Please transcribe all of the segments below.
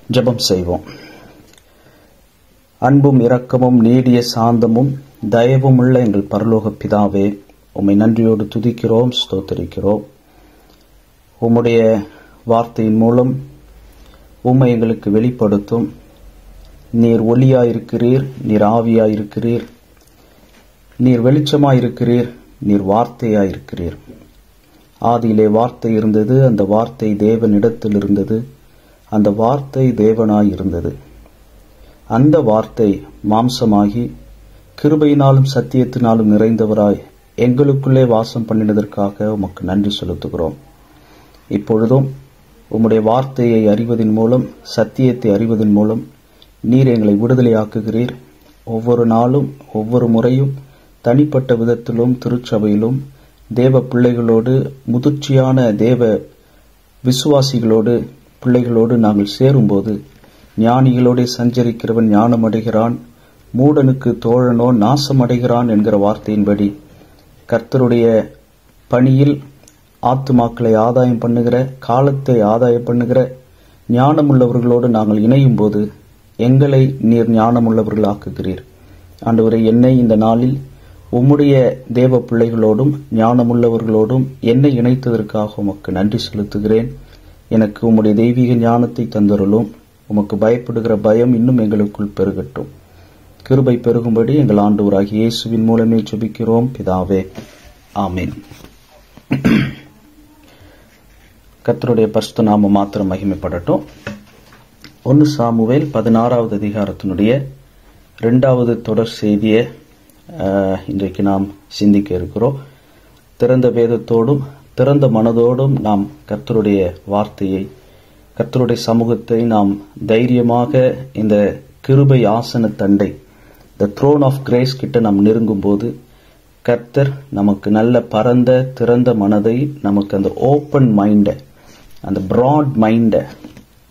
ஜெபம் செய்வோம். அன்பும் இரக்கமும் நீடிய சாந்தமும் தயவும் உள்ள எங்கள் பரலோக பிதாவே, உம்மை நன்றியோடு துதிக்கிறோம், ஸ்தோத்திரிக்கிறோம். உம்முடைய வார்த்தையின் மூலம் உம்மை எங்களுக்கு வெளிப்படுத்தும். நீர் ஒளியாயிருக்கிறீர், நீர் ஆவியாயிருக்கிறீர், நீர் வெளிச்சமாயிருக்கிறீர், நீர் வார்த்தையாயிருக்கிறீர். ஆதியிலே வார்த்தை இருந்தது, அந்த வார்த்தை தேவனிடத்தில் இருந்தது, அந்த வார்த்தை தேவனாயிருந்தது. அந்த வார்த்தை மாம்சமாகி கிருபையினாலும் சத்தியத்தினாலும் நிறைந்தவராய் எங்களுக்குள்ளே வாசம் பண்ணினதற்காக உமக்கு நன்றி செலுத்துகிறோம். இப்பொழுதும் உம்முடைய வார்த்தையை அறிவதன் மூலம், சத்தியத்தை அறிவதன் மூலம் நீர் எங்களை விடுதலையாக்குகிறீர். ஒவ்வொரு நாளும் ஒவ்வொரு முறையும் தனிப்பட்ட விதத்திலும் திருச்சபையிலும் தேவ பிள்ளைகளோடு, முதிர்ச்சியான தேவ விசுவாசிகளோடு, பிள்ளைகளோடு நாங்கள் சேரும்போது, ஞானிகளோடு சஞ்சரிக்கிறவன் ஞானம் அடைகிறான், மூடனுக்கு தோழனோ நாசம் அடைகிறான் என்கிற வார்த்தையின்படி கர்த்தருடைய பணியில் ஆத்துமாக்களை ஆதாயம் பண்ணுகிற, காலத்தை ஆதாயம் பண்ணுகிற ஞானமுள்ளவர்களோடு நாங்கள் இணையும் போது எங்களை நீர் ஞானமுள்ளவர்களாக்குகிறீர். ஆண்டவரே, என்னை இந்த நாளில் உம்முடைய தேவ பிள்ளைகளோடும் ஞானமுள்ளவர்களோடும் என்னை இணைத்ததற்காக உமக்கு நன்றி செலுத்துகிறேன். எனக்கு உம்முடைய தெய்வீக ஞானத்தை தந்தருளும். உமக்கு பயப்படுகிற பயம் இன்னும் எங்களுக்குள் பெருகட்டும். கிருபை பெருகும்படி எங்கள் ஆண்டவராகிய இயேசுவின் மூலமே ஜெபிக்கிறோம் பிதாவே, ஆமீன். கர்த்தருடைய பரிசுத்த நாமம் மாத்திரம் மகிமைப்படட்டும். 1 சாமுவேல் 16வது அதிகாரத்தினுடைய 2வது தொடர் செய்தியை இன்றைக்கு நாம் சிந்திக்க இருக்கிறோம். திறந்த வேதத்தோடும் திறந்த மனதோடும் நாம் கர்த்தருடைய வார்த்தையை, கர்த்தருடைய சமூகத்தை நாம் தைரியமாக இந்த கிருபை ஆசன தண்டை, த த்ரோன் ஆஃப் கிரேஸ் கிட்ட நாம் நெருங்கும் போது கர்த்தர் நமக்கு நல்ல பரந்த திறந்த மனதை, நமக்கு அந்த ஓப்பன் மைண்டை, அந்த பிராட் மைண்டை,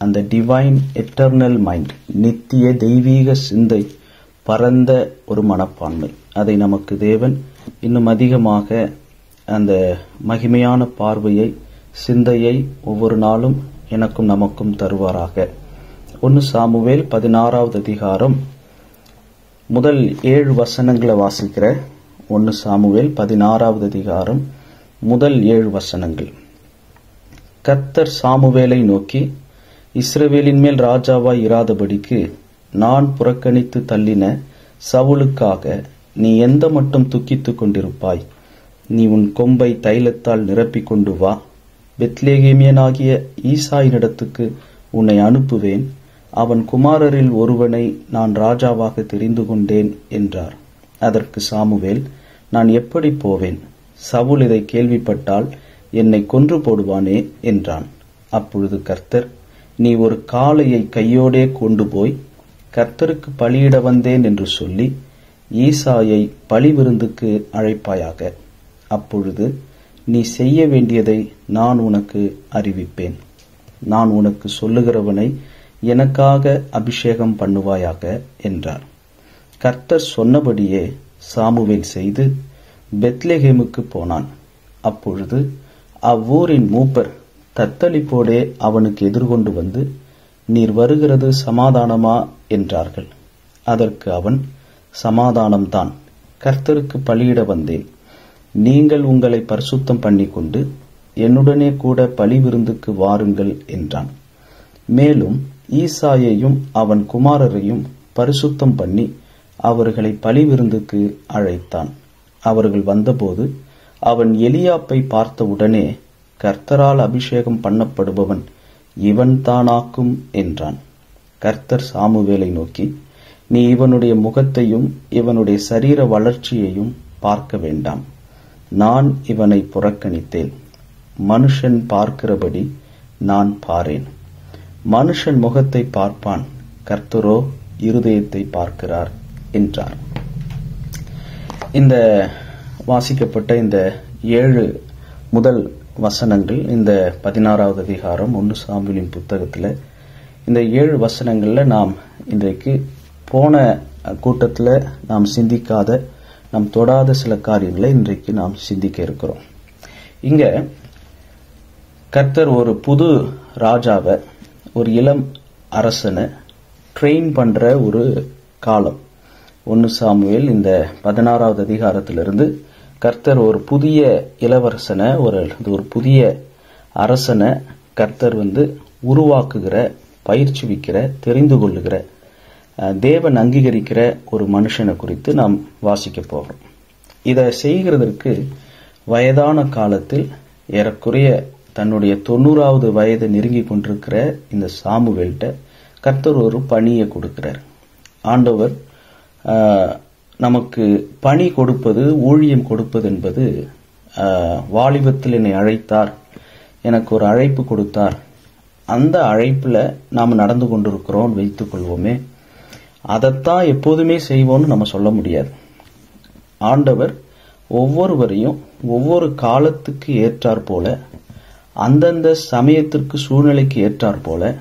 அந்த டிவைன் எட்டர்னல் மைண்ட், நித்திய தெய்வீக சிந்தை, பரந்த ஒரு மனப்பான்மை, அதை நமக்கு தேவன் இன்னும் அதிகமாக அந்த மகிமையான பார்வையை, சிந்தையை ஒவ்வொரு நாளும் எனக்கும் நமக்கும் தருவாராக. 1 சாமுவேல் 16வது அதிகாரம் முதல் 7 வசனங்களை வாசிக்கிற 1 சாமுவேல் 16வது அதிகாரம் முதல் 7 வசனங்கள். கர்த்தர் சாமுவேலை நோக்கி, இஸ்ரவேலின் மேல் ராஜாவாய் இராதபடிக்கு நான் புறக்கணித்து தள்ளின சவுலுக்காக நீ எந்த மட்டும் துக்கித்துக் கொண்டிருப்பாய்? நீ உன் கொம்பை தைலத்தால் நிரப்பிக் கொண்டு வா. பெத்லேகேமியனாகிய ஈசாயினிடத்துக்கு உன்னை அனுப்புவேன். அவன் குமாரரில் ஒருவனை நான் ராஜாவாக தெரிந்து கொண்டேன் என்றார். அதற்கு சாமுவேல், நான் எப்படி போவேன்? சவுல் இதை கேள்விப்பட்டால் என்னை கொன்று போடுவானே என்றான். அப்பொழுது கர்த்தர், நீ ஒரு காளையை கையோடே கொண்டு போய் கர்த்தருக்கு பலியிட வந்தேன் என்று சொல்லி ஈசாயை பலி விருந்துக்கு அழைப்பாயாக. அப்பொழுது நீ செய்ய வேண்டியதை நான் உனக்கு அறிவிப்பேன். நான் உனக்கு சொல்லுகிறவனை எனக்காக அபிஷேகம் பண்ணுவாயாக என்றார். கர்த்தர் சொன்னபடியே சாமுவேல் செய்து பெத்லெகேமுக்கு போனான். அப்பொழுது அவ்வூரின் மூப்பர் தத்தளிப்போடே அவனுக்கு எதிர்கொண்டு வந்து, நீர் வருகிறது சமாதானமா என்றார்கள். அதற்கு அவன், சமாதானம்தான், கர்த்தருக்கு பலியிட வந்தேன். நீங்கள் உங்களை பரிசுத்தம் பண்ணிக்கொண்டு என்னுடனே கூட பலி விருந்துக்கு வாருங்கள் என்றான். மேலும் ஈசாயையும் அவன் குமாரரையும் பரிசுத்தம் பண்ணி அவர்களை பலி விருந்துக்கு அழைத்தான். அவர்கள் வந்தபோது அவன் எலியாப்பை பார்த்தவுடனே, கர்த்தரால் அபிஷேகம் பண்ணப்படுபவன் இவன் தானாக்கும் என்றான். கர்த்தர் சாமுவேலை நோக்கி, நீ இவனுடைய முகத்தையும் இவனுடைய சரீர வளர்ச்சியையும் பார்க்க வேண்டாம். நான் இவனை புறக்கணித்தேன். மனுஷன் பார்க்கிறபடி நான் பாரேன். மனுஷன் முகத்தை பார்ப்பான், கர்த்தரோ இருதயத்தை பார்க்கிறார் என்றார். இந்த வாசிக்கப்பட்ட இந்த 7 முதல் வசனங்கள் இந்த 16வது அதிகாரம் 1 சாமுவேலின் புத்தகத்தில் இந்த 7 வசனங்கள்ல நாம் இன்றைக்கு போன கூட்டத்தில் நாம் சிந்திக்காத, நாம் தொடாத சில காரியங்களை இன்றைக்கு நாம் சிந்திக்க இருக்கிறோம். இங்க கர்த்தர் ஒரு புது ராஜாவை, ஒரு இளம் அரசனை ட்ரெயின் பண்ற ஒரு காலம். 1 சாமுவேல் இந்த 16வது அதிகாரத்திலிருந்து கர்த்தர் ஒரு புதிய இளவரசனை, ஒரு புதிய அரசனை கர்த்தர் உருவாக்குகிற, பயிற்சிவிக்கிற, தெரிந்து கொள்ளுகிற, தேவன் அங்கீகரிக்கிற ஒரு மனுஷனை குறித்து நாம் வாசிக்க போகிறோம். இதை செய்கிறதற்கு வயதான காலத்தில் ஏறக்குறைய தன்னுடைய 90வது வயது நெருங்கி கொண்டிருக்கிற இந்த சாமுவேல்கிட்ட கர்த்தர் ஒரு பணியை கொடுக்கிறார். ஆண்டவர் நமக்கு பணி கொடுப்பது, ஊழியம் கொடுப்பது என்பது, வாலிபத்தில் என்னை அழைத்தார், எனக்கு ஒரு அழைப்பு கொடுத்தார், அந்த அழைப்புல நாம் நடந்து கொண்டிருக்கிறோம் வைத்துக் கொள்வோமே, அதைத்தான் எப்போதுமே செய்வோம்னு நம்ம சொல்ல முடியாது. ஆண்டவர் ஒவ்வொருவரையும் ஒவ்வொரு காலத்துக்கு ஏற்றாற் போல, அந்தந்த சமயத்திற்கு சூழ்நிலைக்கு ஏற்றாற் போல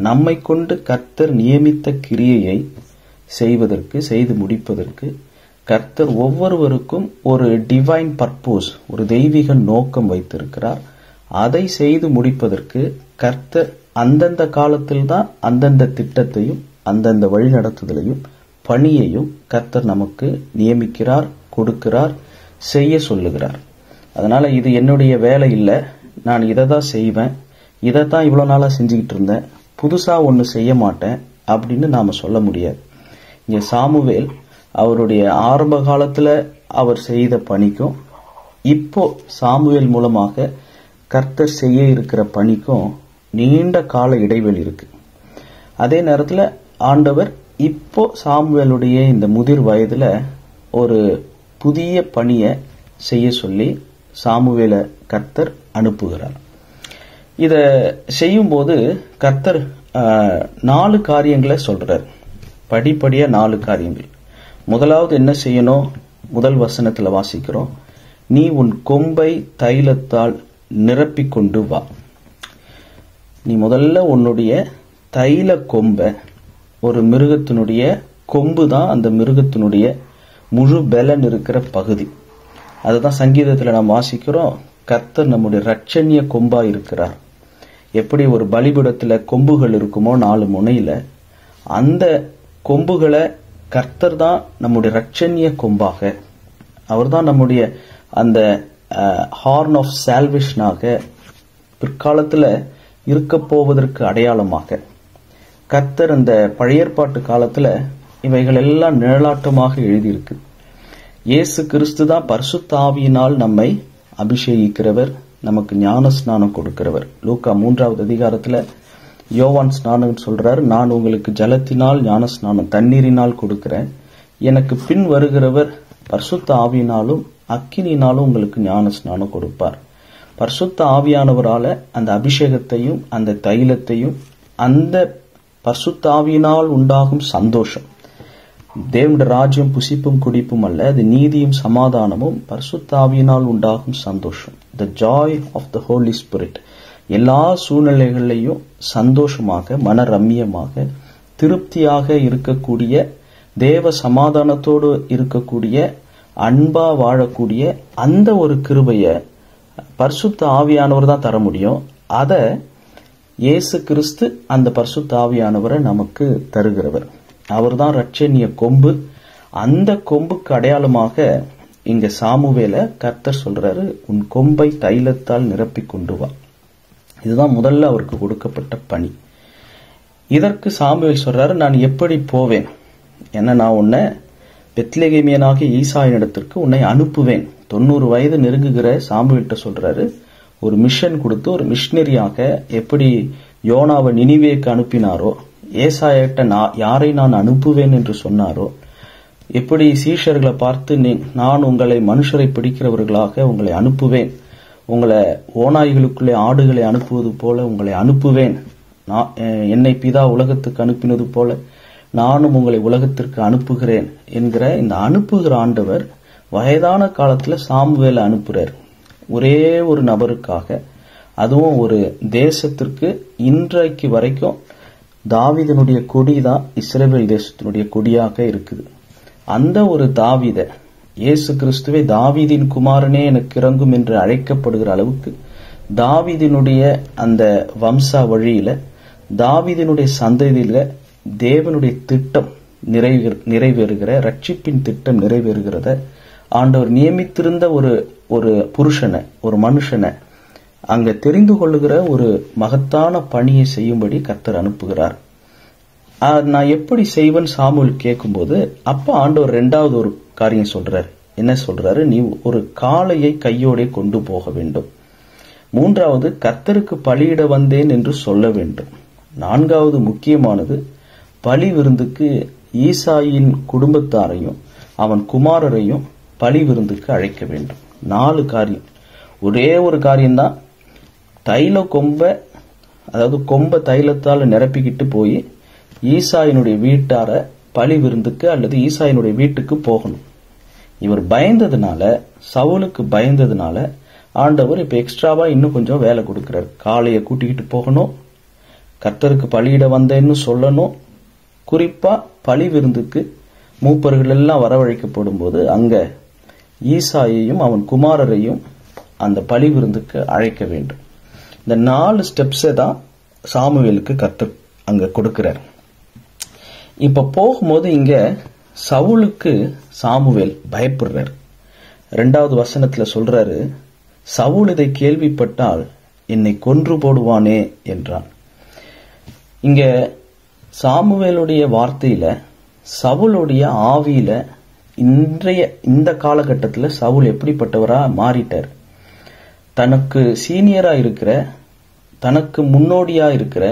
நம்மை கொண்டு கர்த்தர் நியமித்த கிரியையை செய்வதற்கு, செய்து முடிப்பதற்கு கர்த்தர் ஒவ்வொருவருக்கும் ஒரு டிவைன் பர்போஸ், ஒரு தெய்வீக நோக்கம் வைத்திருக்கிறார். அதை செய்து முடிப்பதற்கு கர்த்தர் அந்தந்த காலத்தில் தான் அந்தந்த திட்டத்தையும் அந்தந்த வழிநடத்துதலையும் பணியையும் கர்த்தர் நமக்கு நியமிக்கிறார், கொடுக்கிறார், செய்ய சொல்லுகிறார். அதனால இது என்னுடைய வேலை இல்லை, நான் இதை தான் செய்வேன், இதைத்தான் இவ்வளவு நாளா செஞ்சுக்கிட்டு இருந்தேன், புதுசா ஒன்னு செய்ய மாட்டேன் அப்படின்னு நாம சொல்ல முடியாது. இங்க சாமுவேல் அவருடைய ஆரம்ப காலத்துல அவர் செய்த பணிக்கும் இப்போ சாமுவேல் மூலமாக கர்த்தர் செய்ய இருக்கிற பணிக்கும் நீண்ட கால இடைவெளி இருக்கு. அதே நேரத்துல ஆண்டவர் இப்போ சாமுவேலுடைய இந்த முதிர் வயதுல ஒரு புதிய பணியை செய்ய சொல்லி சாமுவேலை கர்த்தர் அனுப்புகிறார். இத செய்யும் போது கர்த்தர் 4 காரியங்களை சொல்றார். படிப்படியா 4 காரியங்கள். முதலாவது என்ன செய்யணும்? முதல் வசனத்துல வாசிக்கிறோம், நீ உன் கொம்பை தைலத்தால் நிரப்பிக் கொண்டு வா. நீ முதல்ல உன்னுடைய தைல கொம்பை, ஒரு மிருகத்தினுடைய கொம்பு தான் அந்த மிருகத்தினுடைய முழு பலன் இருக்கிற பகுதி. அதுதான் சங்கீதத்துல நாம் வாசிக்கிறோம், கர்த்தர் நம்முடைய இரட்சணிய கொம்பா இருக்கிறார். எப்படி ஒரு பலிபீடத்துல கொம்புகள் இருக்குமோ 4 முனையில, அந்த கொம்புகளை கர்த்தர் தான் நம்முடைய இரட்சணிய கொம்பாக, அவர் தான் நம்முடைய அந்த ஹார்ன் ஆஃப் சால்வேஷனாக, பிற்காலத்துல இருக்க போவதற்கு அடையாளமாக கர்த்தர் அந்த பழைய ஏற்பாட்டு காலத்துல இவைகள் எல்லாம் நிழலாட்டமாக எழுதியிருக்கு. இயேசு கிறிஸ்து தான் பரிசுத்த ஆவியினால் நம்மை அபிஷேகிக்கிறவர், நமக்கு ஞான ஸ்நானம் கொடுக்கிறவர். லூக்கா 3வது அதிகாரத்துல யோவான் ஸ்நானம் சொல்றாரு, நான் உங்களுக்கு ஜலத்தினால் ஞான ஸ்நானம், தண்ணீரினால் கொடுக்கிறேன், எனக்கு பின் வருகிறவர் பரிசுத்த ஆவியினாலும் அக்கினியினாலும் உங்களுக்கு ஞான ஸ்நானம் கொடுப்பார். பரிசுத்த ஆவியானவரால அந்த அபிஷேகத்தையும் அந்த தைலத்தையும், அந்த பரிசுத்த ஆவியினால் உண்டாகும் சந்தோஷம், தேவனுடைய ராஜ்யம் புசிப்பும் குடிப்பும் அல்ல, அது நீதியும் சமாதானமும், பரிசுத்த ஆவியினால் உண்டாகும் சந்தோஷம், the joy of the Holy Spirit, எல்லா சூழ்நிலைகளிலையும் சந்தோஷமாக, மன ரம்மியமாக, திருப்தியாக இருக்கக்கூடிய, தேவ சமாதானத்தோடு இருக்கக்கூடிய, அன்பா வாழக்கூடிய அந்த ஒரு கிருபைய பரிசுத்த ஆவியானவர் தான் தர முடியும். அத இயேசு கிறிஸ்து அந்த பரிசுத்த ஆவியானவரை நமக்கு தருகிறவர். அவர்தான் இரட்சணிய கொம்பு. அந்த கொம்புக்கு அடையாளமாக இங்க சாமுவேல கர்த்தர் சொல்றாரு, உன் கொம்பை தைலத்தால் நிரப்பிக் கொண்டு வா. இதுதான் முதல்ல அவருக்கு கொடுக்கப்பட்ட பணி. இதற்கு சாமுவேல் சொல்றாரு, நான் எப்படி போவேன்? ஏன்னா நான் உன்னை பெத்லெகேமியனாகிய ஈசாயினிடத்திற்கு உன்னை அனுப்புவேன். 90 வயது நெருங்குகிற சாமுவேல்கிட்ட சொல்றாரு, ஒரு மிஷன் கொடுத்து, ஒரு மிஷனரியாக எப்படி யோனாவை நினிவேக்கு அனுப்பினாரோ, ஏசாயிட்ட யாரை நான் அனுப்புவேன் என்று சொன்னாரோ, எப்படி சீஷர்களை பார்த்து நான் உங்களை மனுஷரை பிடிக்கிறவர்களாக உங்களை அனுப்புவேன், உங்களை ஓநாய்களுக்குள்ளே ஆடுகளை அனுப்புவது போல உங்களை அனுப்புவேன், என்னை பிதா உலகத்துக்கு அனுப்பினது போல நானும் உங்களை உலகத்திற்கு அனுப்புகிறேன் என்கிற இந்த அனுப்புகிற ஆண்டவர் வயதான காலத்துல சாமுவேலை அனுப்புறார். ஒரே ஒரு நபருக்காக, அதுவும் ஒரு தேசத்திற்கு. இன்றைக்கு வரைக்கும் தாவீதினுடைய கொடிதான் இஸ்ரவேல் தேசத்தினுடைய கொடியாக இருக்குது. அந்த ஒரு தாவீத, இயேசு கிறிஸ்துவே தாவீதின் குமாரனே எனக்கு இறங்கும் என்று அழைக்கப்படுகிற அளவுக்கு தாவீதினுடைய அந்த வம்சா வழியில தாவீதினுடைய சந்ததியில தேவனுடைய திட்டம் நிறைவேறுகிற ரட்சிப்பின் திட்டம் நிறைவேறுகிறத ஆண்டவர் நியமித்திருந்த ஒரு புருஷனை, ஒரு மனுஷனை அங்க தெரிந்து கொள்ளுகிற ஒரு மகத்தான பணியை செய்யும்படி கர்த்தர் அனுப்புகிறார். நான் எப்படி செய்வேன் சாமுவேல் கேட்கும்போது அப்ப ஆண்டவர் 2வது ஒரு காரியம் சொல்றாரு. என்ன சொல்றாரு? நீ ஒரு காளையை கையோட கொண்டு போக வேண்டும். 3வது கர்த்தருக்கு பலியிட வந்தேன் என்று சொல்ல வேண்டும். 4வது முக்கியமானது பலி விருந்துக்கு ஈசாயின் குடும்பத்தாரையும் அவன் குமாரரையும் பலி விருந்துக்கு அழைக்க வேண்டும். 4 காரியம். ஒரே ஒரு காரியம்தான், தைல கொம்ப, அதாவது கொம்ப தைலத்தால் நிரப்பிக்கிட்டு போய் ஈசாயினுடைய வீட்டார பலி விருந்துக்கு அல்லது ஈசாயினுடைய வீட்டுக்கு போகணும். இவர் பயந்ததுனால, சவுலுக்கு பயந்ததுனால ஆண்டவர் இப்ப எக்ஸ்ட்ராவா இன்னும் கொஞ்சம் வேலை கொடுக்கிறார். காளையை கூட்டிக்கிட்டு போகணும், கர்த்தருக்கு பலியிட வந்தேன்னு சொல்லணும், குறிப்பா பலி விருந்துக்கு மூப்பர்கள் எல்லாம் வரவழைக்கப்படும் போது அங்க ஈசாயையும் அவன் குமாரரையும் அந்த பலி விருந்துக்கு அழைக்க வேண்டும். இந்த 4 ஸ்டெப்ஸை தான் சாமுவேலுக்கு கர்த்தர் அங்க கொடுக்கிறார். இப்ப போகும்போது இங்க சவுலுக்கு சாமுவேல் பயப்படுறார். 2வது வசனத்துல சொல்றாரு, சவுல் இதை கேள்விப்பட்டால் என்னை கொன்று போடுவானே என்றான். இங்க சாமுவேலுடைய வார்த்தையில சவுலுடைய ஆவியில இந்த காலகட்டத்தில் சவுல் எப்படிப்பட்டவரா மாறிட்டார். தனக்கு சீனியரா இருக்கிற, தனக்கு முன்னோடியா இருக்கிற,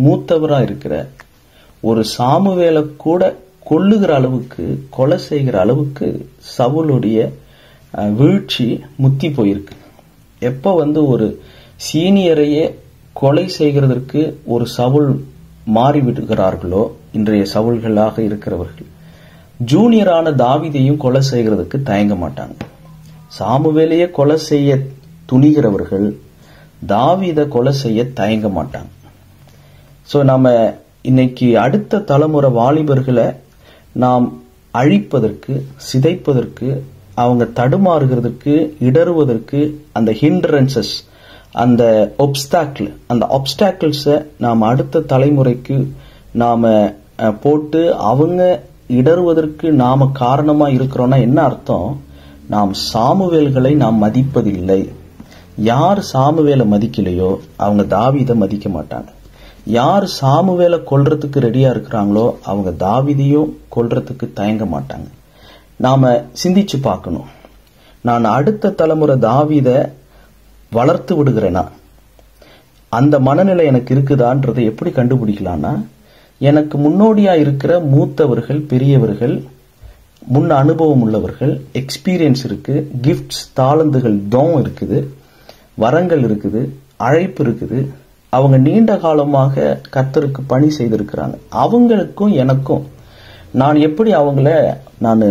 மூத்தவரா இருக்கிற ஒரு சாமுவேலை கூட கொல்லுகிற அளவுக்கு, கொலை செய்கிற அளவுக்கு சவுலுடைய வீழ்ச்சி முத்தி போயிருக்கு. எப்ப ஒரு சீனியரையே கொலை செய்கிறதற்கு ஒரு சவுல் மாறிவிடுகிறார்களோ, இன்றைய சவுல்களாக இருக்கிறவர்கள் ஜூனியரான தாவீதையும் கொலை செய்கிறதுக்கு தயங்க மாட்டாங்க. சாமுவேலையே கொலை செய்ய துணிகிறவர்கள் தாவீதை கொலை செய்ய தயங்க மாட்டாங்க. சோ நாம இன்னைக்கு அடுத்த தலைமுறை வாலிபர்களை நாம் அழிப்பதற்கு, சிதைப்பதற்கு, அவங்க தடுமாறுகிறதுக்கு, இடறுவதற்கு அந்த ஹிண்ட்ரன்சஸ், அந்த ஆப்ஸ்டாக்கிள்ஸை நாம் அடுத்த தலைமுறைக்கு நாம போட்டு அவங்க இடறுவதற்கு நாம காரணமா இருக்கிறோம்னா என்ன அர்த்தம்? நாம் சாமுவேல்களை நாம் மதிப்பதில்லை. யார் சாமுவேலை மதிக்கலையோ அவங்க தாவீதை மதிக்க மாட்டாங்க. யார் சாமுவேலை கொல்றதுக்கு ரெடியா இருக்கிறாங்களோ அவங்க தாவீதையும் கொல்றதுக்கு தயங்க மாட்டாங்க. நாம சிந்திச்சு பார்க்கணும், நான் அடுத்த தலைமுறை தாவீதை வளர்த்து விடுகிறேனா, அந்த மனநிலை எனக்கு இருக்குதான்றதை எப்படி கண்டுபிடிக்கலாம்னா, எனக்கு முன்னோடியா இருக்கிற மூத்தவர்கள், பெரியவர்கள், முன் அனுபவம் உள்ளவர்கள், எக்ஸ்பீரியன்ஸ் இருக்கு, கிஃப்ட்ஸ், தாளந்துகள், தோம் இருக்குது, வரங்கள் இருக்குது, அழைப்பு இருக்குது, அவங்க நீண்ட காலமாக கர்த்தருக்கு பணி செய்திருக்கிறாங்க. அவங்களுக்கும் எனக்கும் நான் எப்படி அவங்கள நான்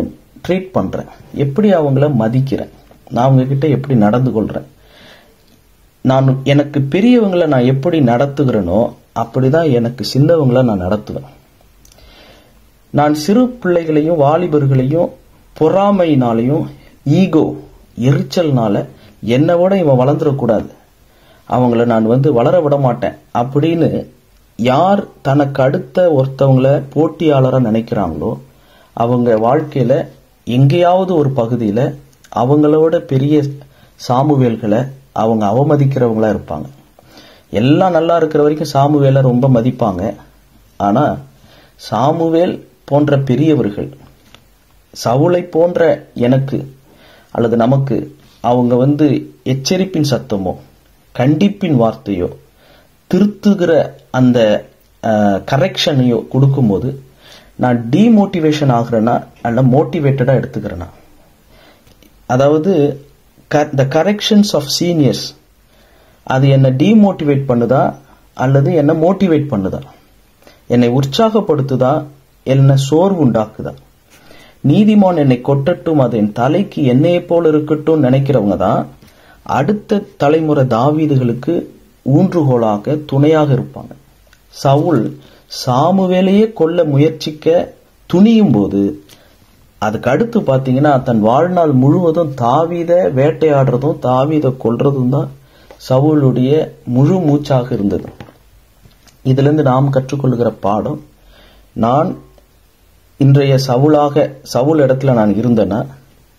ட்ரீட் பண்றேன், எப்படி அவங்கள மதிக்கிறேன், நான் அவங்க கிட்ட எப்படி நடந்து கொள்றேன், நான் எனக்கு பெரியவங்களை நான் எப்படி நடத்துகிறேனோ அப்படிதான் எனக்கு சின்னவங்களை நான் நடத்துவேன். நான் சிறு பிள்ளைகளையும் வாலிபர்களையும் பொறாமையினாலையும் ஈகோ, எரிச்சல்னால என்னை விட இவன் வளர்ந்துடக்கூடாது, அவங்கள நான் வளர விட மாட்டேன் அப்படின்னு யார் தனக்கு அடுத்த ஒருத்தவங்கள போட்டியாளரா நினைக்கிறாங்களோ அவங்க வாழ்க்கையில எங்கேயாவது ஒரு பகுதியில அவங்களோட பெரிய சாமுவேல்களை அவங்க அவமதிக்கிறவங்களா இருப்பாங்க. எல்லாம் நல்லா இருக்கிற வரைக்கும் சாமுவேலை ரொம்ப மதிப்பாங்க. ஆனா சாமுவேல் போன்ற பெரியவர்கள், சவுலை போன்ற எனக்கு அல்லது நமக்கு அவங்க எச்சரிப்பின் சத்தமோ, கண்டிப்பின் வார்த்தையோ, திருத்துகிற அந்த கரெக்ஷனையோ கொடுக்கும்போது நான் டிமோட்டிவேஷன் ஆகுறேன்னா அல்ல மோட்டிவேட்டடா எடுத்துக்கிறேன்னா, அதாவது the corrections of seniors அது என்ன டிமோட்டிவேட் பண்ணுதா அல்லது என்ன மோட்டிவேட் பண்ணுதா, என்னை உற்சாகப்படுத்துதா என்ன சோர்வு உண்டாக்குதா? நீதிமான் என்னை கொட்டட்டும், அது என் தலைக்கு என்னையை போல இருக்கட்டும் நினைக்கிறவங்க தான் அடுத்த தலைமுறை தாவீதுகளுக்கு ஊன்றுகோலாக துணையாக இருப்பாங்க. சவுல் சாமுவேலையே கொல்ல முயற்சிக்க துணியும் போது அதுக்கு அடுத்து பாத்தீங்கன்னா தன் வாழ்நாள் முழுவதும் தாவீத வேட்டையாடுறதும் தாவீத கொல்றதும் தான் சவுலுடைய முழு மூச்சாக இருந்தது. இதிலிருந்து நாம் கற்றுக்கொள்கிற பாடம், நான் இன்றைய சவுல் இடத்துல நான் இருந்தேன்னா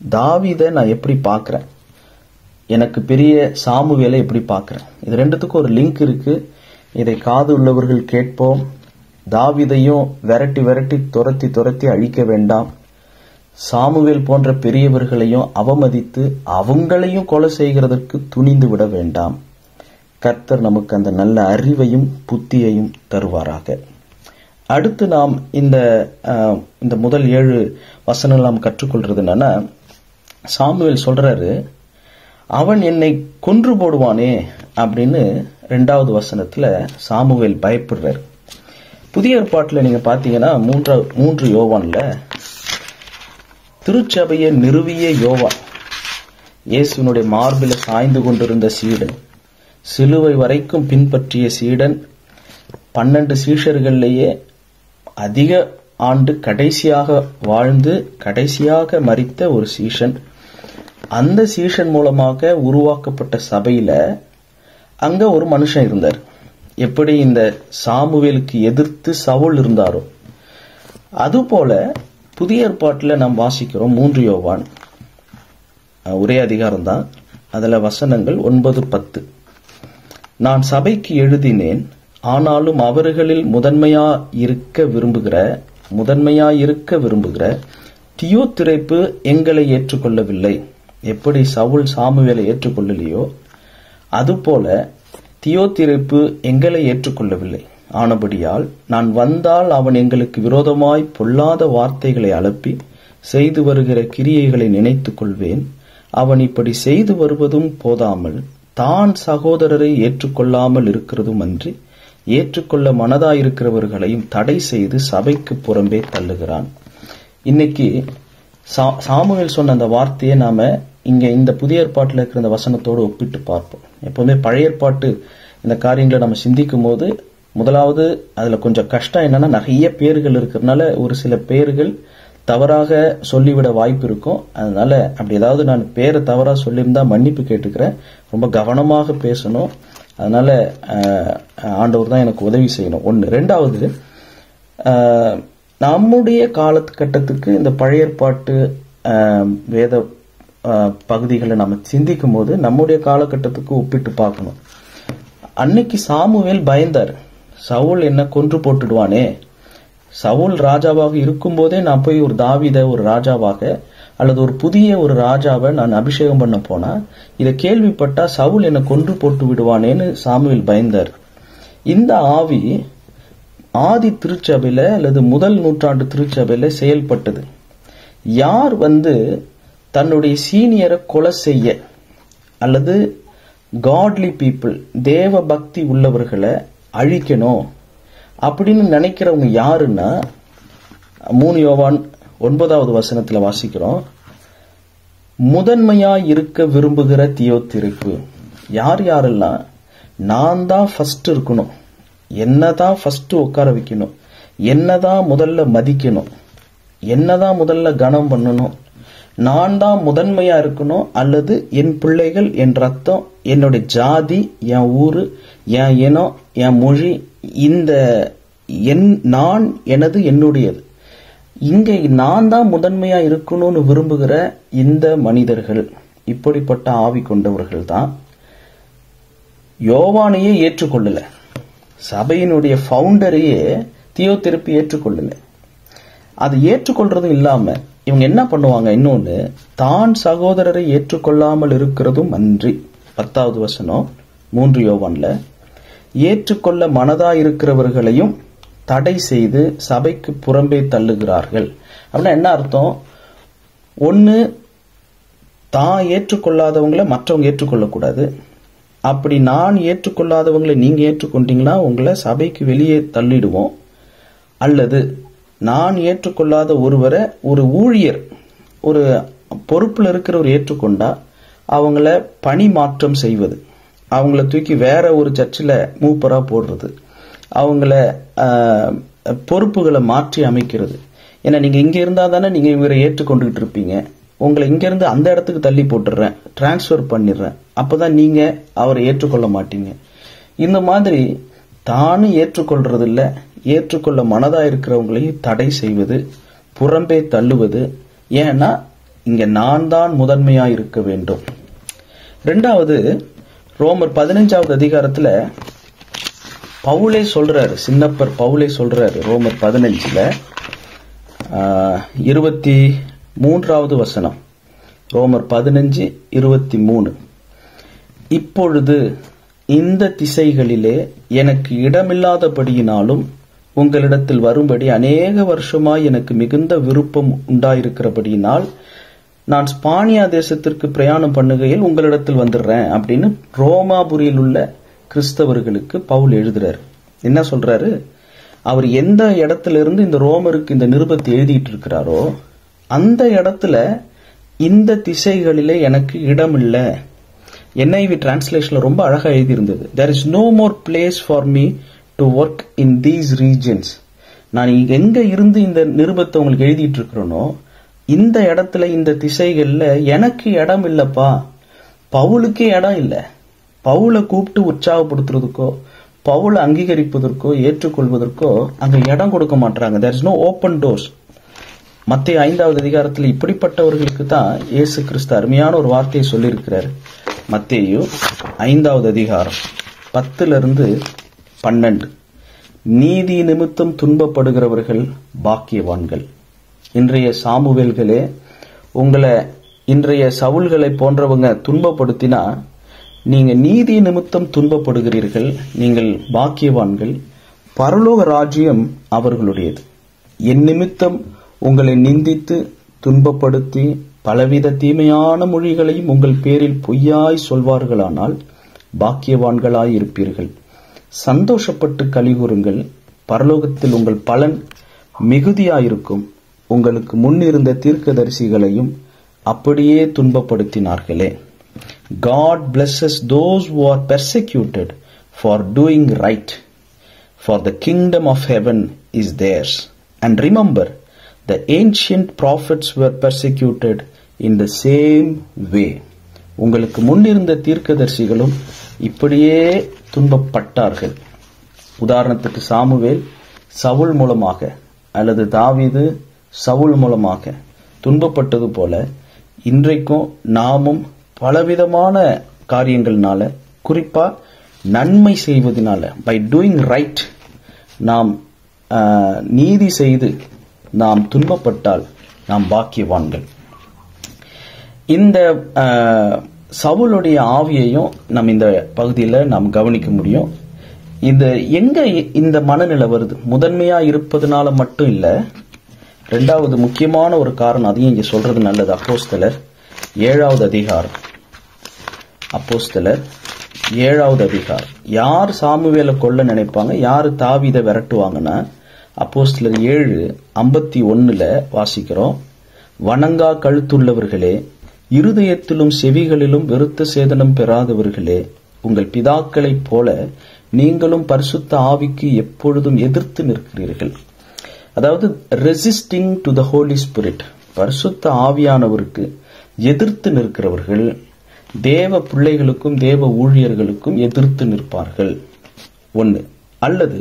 தாவீதை நான் எப்படி பார்க்கிறேன், எனக்கு பெரிய சாமுவேலை எப்படி பார்க்கிறேன். இது ரெண்டுத்துக்கும் ஒரு லிங்க் இருக்கு. இதை காது உள்ளவர்கள் கேட்போம். தாவீதையும் விரட்டி விரட்டி துரத்தி அழிக்க வேண்டாம். சாமுவேல் போன்ற பெரியவர்களையும் அவமதித்து அவங்களையும் கொலை செய்கிறதற்கு துணிந்து விட வேண்டாம். கர்த்தர் நமக்கு அந்த நல்ல அறிவையும் புத்தியையும் தருவாராக. அடுத்து நாம் இந்த முதல் 7 வசனங்கள் நாம் கற்றுக்கொள்றது என்னன்னா, சாமுவேல் சொல்றாரு, அவன் என்னை கொன்று போடுவானே அப்படின்னு 2வது வசனத்துல சாமுவேல் பயப்படுறாரு. புதிய ஏற்பாட்டுல நீங்க பாத்தீங்கன்னா 3 யோவான்ல திருச்சபையை நிறுவிய யோவான், இயேசுவினுடைய மார்பில சாய்ந்து கொண்டிருந்த சீடன், சிலுவை வரைக்கும் பின்பற்றிய சீடன், 12 சீஷர்கள்லேயே அதிக ஆண்டு கடைசியாக வாழ்ந்து கடைசியாக மரித்த ஒரு சீஷன். அந்த சீஷன் மூலமாக உருவாக்கப்பட்ட சபையில அங்க ஒரு மனுஷன் இருந்தார். எப்படி இந்த சாமுவேலுக்கு எதிர்த்து சவுல் இருந்தாரோ அதுபோல புதிய ஏற்பாட்டில் நாம் வாசிக்கிறோம் 3 யோவான், ஒரே அதிகாரம் தான், அதுல வசனங்கள் 9, 10. நான் சபைக்கு எழுதினேன், ஆனாலும் அவர்களில் முதன்மையாயிருக்க விரும்புகிற தியோத்திரேப்பு எங்களை ஏற்றுக்கொள்ளவில்லை. எப்படி சவுல் சாமுவேலை ஏற்றுக்கொள்ளலையோ அதுபோல தியோத்திரேப்பு எங்களை ஏற்றுக்கொள்ளவில்லை. ஆனபடியால் நான் வந்தால் அவன் எங்களுக்கு விரோதமாய் பொல்லாத வார்த்தைகளை அலப்பி செய்து வருகிற கிரியைகளை நினைத்துக் கொள்வேன். அவன் இப்படி செய்து வருவதும் போதாமல் தான் சகோதரரை ஏற்றுக்கொள்ளாமல் இருக்கிறதும் அன்றி ஏற்றுக்கொள்ள மனதாயிருக்கிறவர்களையும் தடை செய்து சபைக்கு புறம்பே தள்ளுகிறான். இன்னைக்கு சாமுவேல் சொன்ன அந்த வார்த்தையை நாம இங்க இந்த புதிய ஏற்பாட்டில் இருக்கிற இந்த வசனத்தோடு ஒப்பிட்டு பார்ப்போம். எப்பவுமே பழைய ஏற்பாட்டு இந்த காரியங்களை நம்ம சிந்திக்கும் போது முதலாவது அதுல கொஞ்சம் கஷ்டம் என்னன்னா, நிறைய பேர்கள் இருக்கிறதுனால ஒரு சில பேர்கள் தவறாக சொல்லிவிட வாய்ப்பு இருக்கும். அதனால அப்படி ஏதாவது நான் பேரை தவறா சொல்லியிருந்தா மன்னிப்பு கேட்டுக்கிறேன். ரொம்ப கவனமாக பேசணும். அதனால ஆண்டவர் தான் எனக்கு உதவி செய்யணும். 1. 2வது, நம்முடைய காலகட்டத்துக்கு இந்த பழைய ஏற்பாட்டு வேத பகுதிகளை நம்ம சிந்திக்கும் போது நம்முடைய காலகட்டத்துக்கு ஒப்பிட்டு பார்க்கணும். அன்னைக்கு சாமுவேல் பயந்தார், சவுல் என்ன கொன்று போட்டுடுவானே, சவுல் ராஜாவாக இருக்கும் போதே நான் போய் ஒரு தாவீதை ஒரு ராஜாவாக அல்லது ஒரு புதிய ஒரு ராஜாவை நான் அபிஷேகம் பண்ண போனா இதை கேள்விப்பட்டா சவுல் என்ன கொன்று போட்டு விடுவானேன்னு சாமுவேல் பயந்தார். இந்த ஆவி ஆதி திருச்சபையில அல்லது முதல் நூற்றாண்டு திருச்சபையில செயல்பட்டது. யார் தன்னுடைய சீனியரை கொலை செய்ய அல்லது காட்லி பீப்புள் தேவ பக்தி உள்ளவர்களை அழிக்கணும் அப்படின்னு நினைக்கிறவங்க யாருன்னா 3 யோவான் 9வது வசனத்துல வாசிக்கிறோம், முதன்மையா இருக்க விரும்புகிற தியோத்திரேப்பு. யாரெல்லாம் நான் தான் ஃபர்ஸ்ட் இருக்கணும், என்னதான் ஃபர்ஸ்ட் உட்கார வைக்கணும், என்னதான் முதல்ல மதிக்கணும், என்னதான் முதல்ல கனம் பண்ணணும், நான் தான் முதன்மையா இருக்கணும், அல்லது என் பிள்ளைகள், என் ரத்தம், என்னுடைய ஜாதி, என் ஊரு, என் இனம், என் மொழி, இந்த நான் எனது என்னுடையது, இங்க நான் தான் முதன்மையா இருக்கணும்னு விரும்புகிற இந்த மனிதர்கள், இப்படிப்பட்ட ஆவி கொண்டவர்கள் தான் யோவானையே ஏற்றுக்கொள்ளல. சபையினுடைய ஃபவுண்டரையே தியோத்திரேப்பு ஏற்றுக்கொள்ளல. அது ஏற்றுக்கொள்றதும் இல்லாம இவங்க என்ன பண்ணுவாங்க, இன்னொன்னு, தான் சகோதரரை ஏற்றுக்கொள்ளாமல் இருக்கிறதும் அன்றி, 10வது வசனம் 3 யோவான்ல, ஏற்றுக்கொள்ள மனதா இருக்கிறவர்களையும் தடை செய்து சபைக்கு புறம்பே தள்ளுகிறார்கள். அப்படின்னா என்ன அர்த்தம்? ஒன்னு, தான் ஏற்றுக்கொள்ளாதவங்களை மற்றவங்க ஏற்றுக்கொள்ளக்கூடாது. அப்படி நான் ஏற்றுக்கொள்ளாதவங்களை நீங்க ஏற்றுக்கொண்டீங்கன்னா உங்களை சபைக்கு வெளியே தள்ளிடுவோம். அல்லது நான் ஏற்றுக்கொள்ளாத ஒருவரை ஒரு ஊழியர் ஒரு பொறுப்புல இருக்கிறவர் ஏற்றுக்கொண்டா அவங்கள பணி மாற்றம் செய்வது, அவங்கள தூக்கி வேற ஒரு சர்ச்சில் மூப்பரா போடுறது, அவங்கள பொறுப்புகளை மாற்றி அமைக்கிறது. ஏன்னா நீங்க இங்க இருந்தா தானே நீங்க இவரை ஏற்றுக்கொண்டுகிட்டு இருப்பீங்க, உங்களை இங்க இருந்து அந்த இடத்துக்கு தள்ளி போட்டுடுறேன், டிரான்ஸ்பர் பண்ணிடுறேன், அப்பதான் நீங்க அவரை ஏற்றுக்கொள்ள மாட்டீங்க. இந்த மாதிரி தானும் ஏற்றுக்கொள்றதில்ல, ஏற்றுக்கொள்ள மனதா இருக்கிறவங்களையும் தடை செய்வது, புறம்பே தள்ளுவது. ஏன்னா இங்க நான் தான் முதன்மையா இருக்க வேண்டும். ரெண்டாவது, ரோமர் 15வது அதிகாரத்துல பவுலே சொல்றாரு, சின்னப்பர் பவுலே சொல்றாரு, ரோமர் 15ல 23வது வசனம், ரோமர் 15:23, இப்பொழுது இந்த திசைகளிலே எனக்கு இடமில்லாதபடியினாலும் உங்களிடத்தில் வரும்படி அநேக வருஷமாய் எனக்கு மிகுந்த விருப்பம் உண்டாயிருக்கிறபடியினால் நான் ஸ்பானியா தேசத்திற்கு பிரயாணம் பண்ணுகையில் உங்களிடத்தில் வந்துடுறேன் அப்படின்னு ரோமாபுரியில் உள்ள கிறிஸ்தவர்களுக்கு பவுல் எழுதுறாரு. என்ன சொல்றாரு? அவர் எந்த இடத்துல இருந்து இந்த ரோமருக்கு இந்த நிருபத்தை எழுதிட்டு இருக்கிறாரோ அந்த இடத்துல இந்த திசைகளிலே எனக்கு இடம் இல்லை. NIV டிரான்ஸ்லேஷன்ல ரொம்ப அழகா எழுதி இருந்தது. There is no more place for me to work in these regions. நான் எங்க இருந்து இந்த நிருபத்தை உங்களுக்கு எழுதிட்டு இருக்கிறேனோ இந்த இடத்துல, இந்த திசைகள்ல எனக்கு இடம் இல்லப்பா. பவுலுக்கே இடம் இல்லை. பவுலை கூப்பிட்டு உற்சாகப்படுத்துறதுக்கோ, பவுலை அங்கீகரிப்பதற்கோ, ஏற்றுக்கொள்வதற்கோ அங்க இடம் கொடுக்க மாட்டாங்க. There is no open doors. மத்தேயு 5வது அதிகாரத்தில் இப்படிப்பட்டவர்களுக்கு தான் இயேசு கிறிஸ்து அருமையான ஒரு வார்த்தையை சொல்லியிருக்கிறார். மத்தேயு 5வது அதிகாரம் 10-12, நீதி நிமித்தம் துன்பப்படுகிறவர்கள் பாக்கியவான்கள். இன்றைய சாமுவேல்களே, உங்களை இன்றைய சவுல்களை போன்றவங்க துன்பப்படுத்தினா நீங்க நீதி நிமித்தம் துன்பப்படுகிறீர்கள், நீங்கள் பாக்கியவான்கள், பரலோக ராஜ்யம் அவர்களுடையது. என் நிமித்தம் உங்களை நிந்தித்து துன்பப்படுத்தி பலவித தீமையான மொழிகளையும் உங்கள் பேரில் பொய்யாய் சொல்வார்களானால் பாக்கியவான்களாய் இருப்பீர்கள். சந்தோஷப்பட்டு கலிகூறுங்கள், பரலோகத்தில் உங்கள் பலன் மிகுதியாயிருக்கும். உங்களுக்கு முன்னிருந்த தீர்க்கதரிசிகளையும் அப்படியே துன்பப்படுத்தினார்களே. God blesses those who are persecuted for doing right, for the kingdom of heaven is theirs. And remember, the ancient prophets were persecuted in the same way. உங்களுக்கு முன்னிருந்த தீர்க்கதரிசிகளும் இப்படியே துன்பப்பட்டார்கள். உதாரணத்துக்கு சாமுவேல் சவுல் மூலமாக அல்லது தாவீது சவுல் மூலமாக துன்பப்பட்டது போல இன்றைக்கும் நாமும் பலவிதமான காரியங்கள்னால, குறிப்பா நன்மை செய்வதனால, பை டூயிங் ரைட், நாம் நீதி செய்து நாம் துன்பப்பட்டால் நாம் பாக்கியவான்கள். இந்த சவுலுடைய ஆவியையும் நம்ம இந்த பகுதியில் நாம் கவனிக்க முடியும். இந்த எங்க இந்த மனநிலை வருது? முதன்மையா இருப்பதனால மட்டும் இல்ல. ரெண்டாவது முக்கியமான ஒரு காரணம், அதையும் இங்க சொல்றது நல்லது. அப்போஸ்தலர் 7வது அதிகாரம், அப்போஸ்தலர் 7வது அதிகாரம். யார் சாமுவேலை கொல்ல நினைப்பாங்க, யாரு தாவீதை விரட்டுவாங்கன்னா, அப்போஸ்தலர் 7:51 வாசிக்கிறோம். வணங்கா கழுத்துள்ளவர்களே, இருதயத்திலும் செவிகளிலும் விருத்த சேதனம் பெறாதவர்களே, உங்கள் பிதாக்களைப் போல நீங்களும் பரிசுத்த ஆவிக்கு எப்பொழுதும் எதிர்த்து நிற்கிறீர்கள். அதாவது resisting to the Holy Spirit, பரிசுத்த ஆவியானவருக்கு எதிர்த்து நிற்கிறவர்கள் தேவ பிள்ளைகளுக்கும் தேவ ஊழியர்களுக்கும் எதிர்த்து நிற்பார்கள். ஒன்று. அல்லது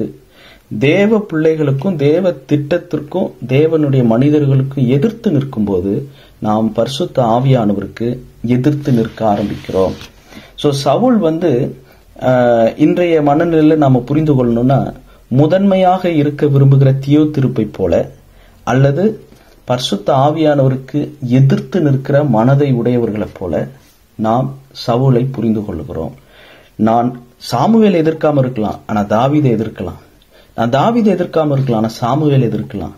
தேவ பிள்ளைகளுக்கும் தேவ திட்டத்திற்கும் தேவனுடைய மனிதர்களுக்கும் எதிர்த்து நிற்கும் போது நாம் பரிசுத்த ஆவியானவருக்கு எதிர்த்து நிற்க ஆரம்பிக்கிறோம். சோ சவுல் இன்றைய மனநிலையில நாம புரிந்து கொள்ளணும்னா, முதன்மையாக இருக்க விரும்புகிற தியோத்திருப்பை போல அல்லது பரிசுத்த ஆவியானவருக்கு எதிர்த்து நிற்கிற மனதை உடையவர்களைப் போல நாம் சவுலை புரிந்து கொள்கிறோம். நான் சாமுவேலை எதிர்க்காம இருக்கலாம், ஆனா தாவீதை எதிர்க்கலாம். நான் தாவீதை எதிர்க்காம இருக்கலாம், ஆனா சாமுவேலை எதிர்க்கலாம்.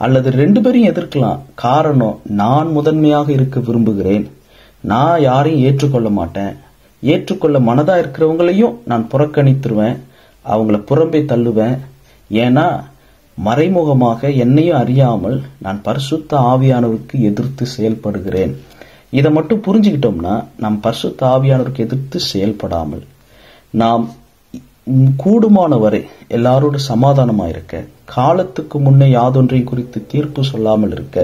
அல்லது ரெண்டு பேரையும் எதிர்க்கலாம். காரணம், நான் முதன்மையாக இருக்க விரும்புகிறேன். நான் யாரையும் ஏற்றுக்கொள்ள மாட்டேன். ஏற்றுக்கொள்ள மனதா இருக்கிறவங்களையும் நான் புறக்கணித்துருவேன், அவங்கள புறம்பே தள்ளுவேன். ஏன்னா மறைமுகமாக என்னையும் அறியாமல் நான் பரிசுத்த ஆவியானவருக்கு எதிர்த்து செயல்படுகிறேன். இதை மட்டும் புரிஞ்சுக்கிட்டோம்னா நாம் பரிசுத்த ஆவியானவருக்கு எதிர்த்து செயல்படாமல் நாம் கூடுமான வரை எல்லாரோட சமாதானமா இருக்க, காலத்துக்கு முன்னே யாதொன்றையும் குறித்து தீர்ப்பு சொல்லாமல் இருக்க,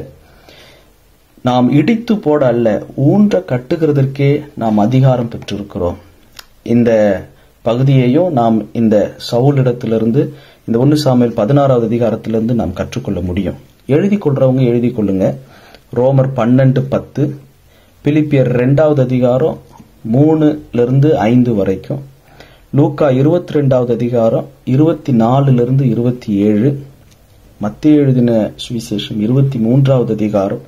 நாம் இடித்து போட அல்ல ஊன்ற கட்டுகிறதற்கே நாம் அதிகாரம் பெற்றிருக்கிறோம். இந்த பகுதியையும் நாம் இந்த சவுலிடத்திலிருந்து, இந்த 1 சாமுவேல் 16வது அதிகாரத்திலிருந்து நாம் கற்றுக்கொள்ள முடியும். எழுதி கொள்றவங்க எழுதி கொள்ளுங்க. ரோமர் 12:10, பிலிப்பியர் 2வது அதிகாரம் 3-5 வரைக்கும், லூக்கா 22வது அதிகாரம் 24-27, மத்தேயு எழுதின சுவிசேஷம் 23வது அதிகாரம்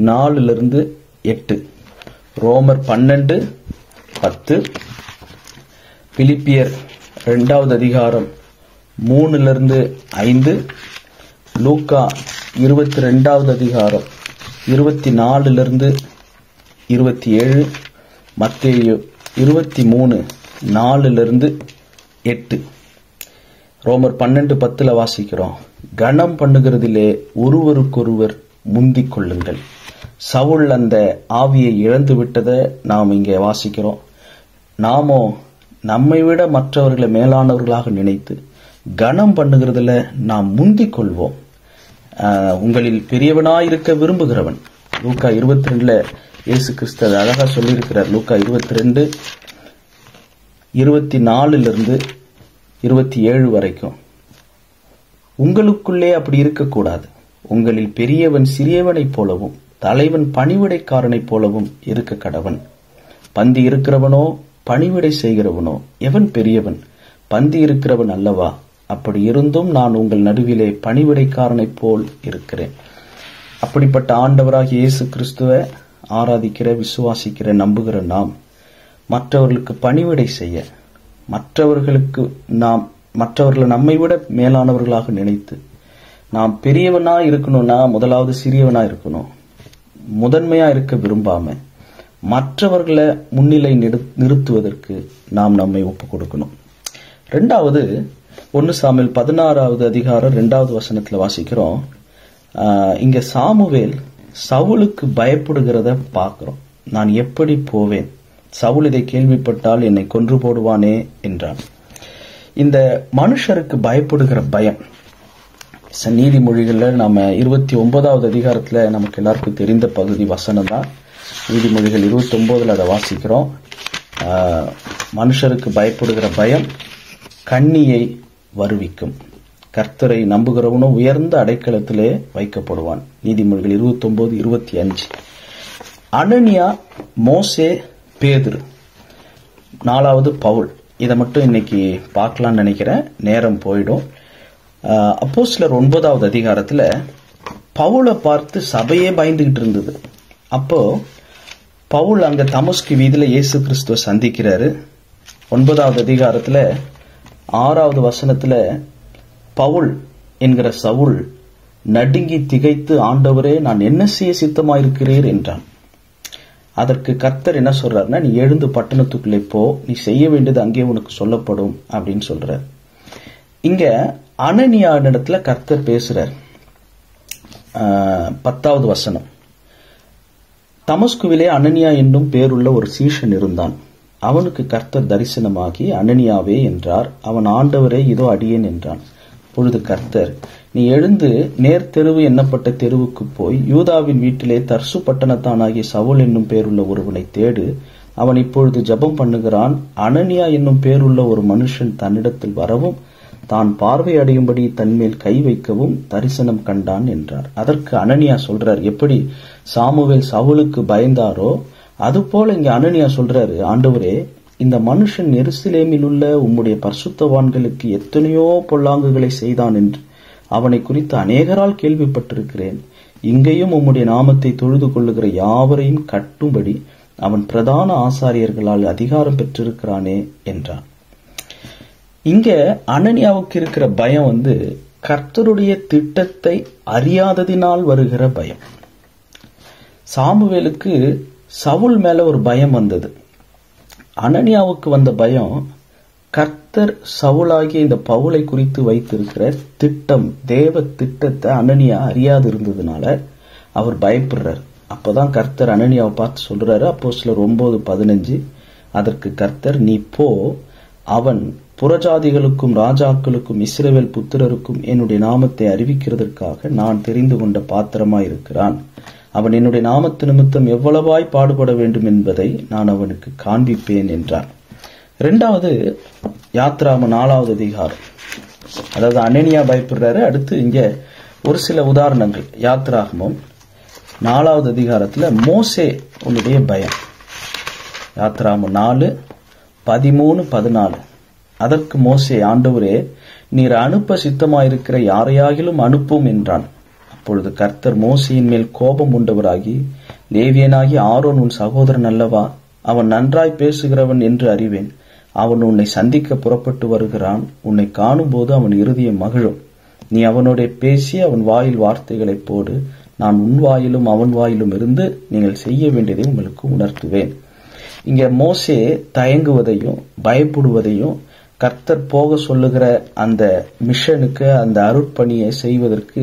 4-8, ரோமர் 12:10, பிலிப்பியர் 2வது அதிகாரம் 3-5, லூக்கா 22வது அதிகாரம் 24-27, மத்தேயு 23:4-8. ரோமர் 12:10 வாசிக்கிறோம், கனம் பண்ணுகிறதிலே ஒருவருக்கொருவர் முந்திக் கொள்ளுங்கள். சவுல் அந்த ஆவியை இழந்து விட்டதை நாம் இங்கே வாசிக்கிறோம். நாமோ நம்மை விட மற்றவர்களை மேலானவர்களாக நினைத்து கனம் பண்ணுகிறதுல நாம் முந்திக் கொள்வோம். உங்களில் பெரியவனாயிருக்க விரும்புகிறவன், லூக்கா 22 இயேசு கிறிஸ்து அழகா சொல்லியிருக்கிறார். லூக்கா 22:24-27 வரைக்கும். உங்களுக்குள்ளே அப்படி இருக்கக்கூடாது. உங்களில் பெரியவன் சிறியவனைப் போலவும் தலைவன் பணிவிடைக்காரனைப் போலவும் இருக்க கடவன். பந்தி இருக்கிறவனோ பணிவிடை செய்கிறவனோ எவன் பெரியவன்? பந்தி இருக்கிறவன் அல்லவா? அப்படி இருந்தும் நான் உங்கள் நடுவிலே பணிவிடைக்காரனைப் போல் இருக்கிறேன். அப்படிப்பட்ட ஆண்டவராகிய இயேசு கிறிஸ்துவை ஆராதிக்கிற, விசுவாசிக்கிற, நம்புகிற நாம் மற்றவர்களுக்கு பணிவிடை செய்ய, மற்றவர்களை நம்மை விட மேலானவர்களாக நினைத்து, நாம் பெரியவனா இருக்கணும்னா முதலாவது சிறியவனா இருக்கணும். முதன்மையா இருக்க விரும்பாம மற்றவர்களை முன்னிலை நிறுத்துவதற்கு நாம் நம்மை ஒப்புக் கொடுக்கணும். 2வது 1 சாமுவேல் 16வது அதிகாரம் 2வது வசனத்துல வாசிக்கிறோம். இங்க சாமுவேல் சவுலுக்கு பயப்படுகிறத பார்க்கிறோம். நான் எப்படி போவேன்? சவுல் இதை கேள்விப்பட்டால் என்னை கொன்று போடுவானே என்றான். இந்த மனுஷருக்கு பயப்படுகிற பயம் நீதிமொழிகள்ல நம்ம 29வது அதிகாரத்துல நமக்கு எல்லாருக்கும் தெரிந்த பகுதி வசனம் தான். நீதிமொழிகள் 29 அதை வாசிக்கிறோம். மனுஷருக்கு பயப்படுகிற பயம் கண்ணியை வருவிக்கும். கர்த்தரை நம்புகிறவனும் உயர்ந்த அடைக்கலத்திலே வைக்கப்படுவான். நீதிமொழிகள் 29:25. அனனியா, மோசே, பேதுரு, 4வது பவுல். இதை மட்டும் இன்னைக்கு பார்க்கலாம்னு நினைக்கிறேன், நேரம் போயிடும். அப்போஸ்தலர் 9வது அதிகாரத்துல பவுலை பார்த்து சபையே பயந்துகிட்டு இருந்தது. அப்போ பவுல் அங்க தமஸ்கு வீதியில இயேசு கிறிஸ்துவை சந்திக்கிறாரு. 9வது அதிகாரத்துல 6வது வசனத்துல பவுல் என்கிற சவுல் நடுங்கி திகைத்து, ஆண்டவரே, நான் என்ன செய்ய சித்தமாயிருக்கிறீர் என்றான். அதற்கு கர்த்தர் என்ன சொல்றாருன்னா, நீ எழுந்து பட்டணத்துக்குள்ளே போ, நீ செய்ய வேண்டியது அங்கே உனக்கு சொல்லப்படும் அப்படின்னு சொல்றார். இங்க அனனியா இடத்துல கர்த்தர் பேசுறார். 10வது வசனம், தமஸ்குவிலே அனனியா என்னும் பேருள்ள ஒரு சீஷன் இருந்தான். அவனுக்கு கர்த்தர் தரிசனமாகி, அனனியாவே என்றார். அவன், ஆண்டவரே, இதோ அடியேன் என்றான். பொழுது கர்த்தர், நீ எழுந்து நேர் தெருவு எண்ணப்பட்ட தெருவுக்கு போய் யூதாவின் வீட்டிலே தர்சு பட்டணத்தானாகிய சவுல் என்னும் பேருள்ள ஒருவனை தேடு. அவன் இப்பொழுது ஜெபம் பண்ணுகிறான். அனனியா என்னும் பேருள்ள ஒரு மனுஷன் தன்னிடத்தில் வரவும் தான் பார்வை அடையும்படி தன்மேல் கை வைக்கவும் தரிசனம் கண்டான் என்றார். அதற்கு அனனியா சொல்றார், எப்படி சாமுவேல் சவுலுக்கு பயந்தாரோ அதுபோல இங்க அனனியா சொல்றாரு, ஆண்டவரே, இந்த மனுஷன் எருசலேமில் உள்ள உம்முடைய பரிசுத்தவான்களுக்கு எத்தனையோ பொல்லாங்குகளை செய்தான் என்று அவனை குறித்து அநேகரால் கேள்விப்பட்டிருக்கிறேன். இங்கேயும் உம்முடைய நாமத்தை தொழுது கொள்ளுகிற யாவரையும் கட்டும்படி அவன் பிரதான ஆசாரியர்களால் அதிகாரம் பெற்றிருக்கிறானே என்றான். இங்க அனனியாவுக்கு இருக்கிற பயம் கர்த்தருடைய திட்டத்தை அறியாததினால் வருகிற பயம். சாமுவேலுக்கு சவுல் மேல ஒரு பயம் வந்தது. அனனியாவுக்கு வந்த பயம் கர்த்தர் சவுலாகிய இந்த பவுலை குறித்து வைத்திருக்கிற திட்டம், தேவ திட்டத்தை அனனியா அறியாது இருந்ததுனால அவர் பயப்படுறார். அப்பதான் கர்த்தர் அனனியாவை பார்த்து சொல்றாரு, அப்போஸ்தலர் 9:15, அதற்கு கர்த்தர், நீ போ, அவன் புறஜாதிகளுக்கும் ராஜாக்களுக்கும் இஸ்ரவேல் புத்திரருக்கும் என்னுடைய நாமத்தை அறிவிக்கிறதற்காக நான் தெரிந்து கொண்ட பாத்திரமாயிருக்கிறான். அவன் என்னுடைய நாமத்து நிமித்தம் எவ்வளவாய் பாடுபட வேண்டும் என்பதை நான் அவனுக்கு காண்பிப்பேன் என்றான். இரண்டாவது யாத்ராகமம் 4வது அதிகாரம். அதாவது அனனியா பயப்படுறாரு. அடுத்து இங்க ஒரு சில உதாரணங்கள். யாத்ராகமம் 4வது அதிகாரத்துல மோசே உன்னுடைய பயம். யாத்ராகமம் 4:13-14. அதற்கு மோசே, ஆண்டவரே, நீர் அனுப்ப சித்தமாயிருக்கிற யாரையாகிலும் அனுப்பும் என்றான். அப்பொழுது கர்த்தர் மோசேயின் மேல் கோபம் உண்டவராகி, லேவியனாகி ஆரோன் உன் சகோதரன் அல்லவா? அவன் நன்றாய் பேசுகிறவன் என்று அறிவேன். அவன் உன்னை சந்திக்க புறப்பட்டு வருகிறான். உன்னை காணும் போது அவன் இருதயம் மகிழும். நீ அவனோட பேசி அவன் வாயில் வார்த்தைகளை போடு. நான் உன் வாயிலும் அவன் வாயிலும் இருந்து நீங்கள் செய்ய வேண்டியதை உங்களுக்கு உணர்த்துவேன். இங்க மோசே தயங்குவதையும் பயப்படுவதையும் கர்த்தர் போக சொல்லுகிற அந்த மிஷனுக்கு, அந்த அருட்பணியை செய்வதற்கு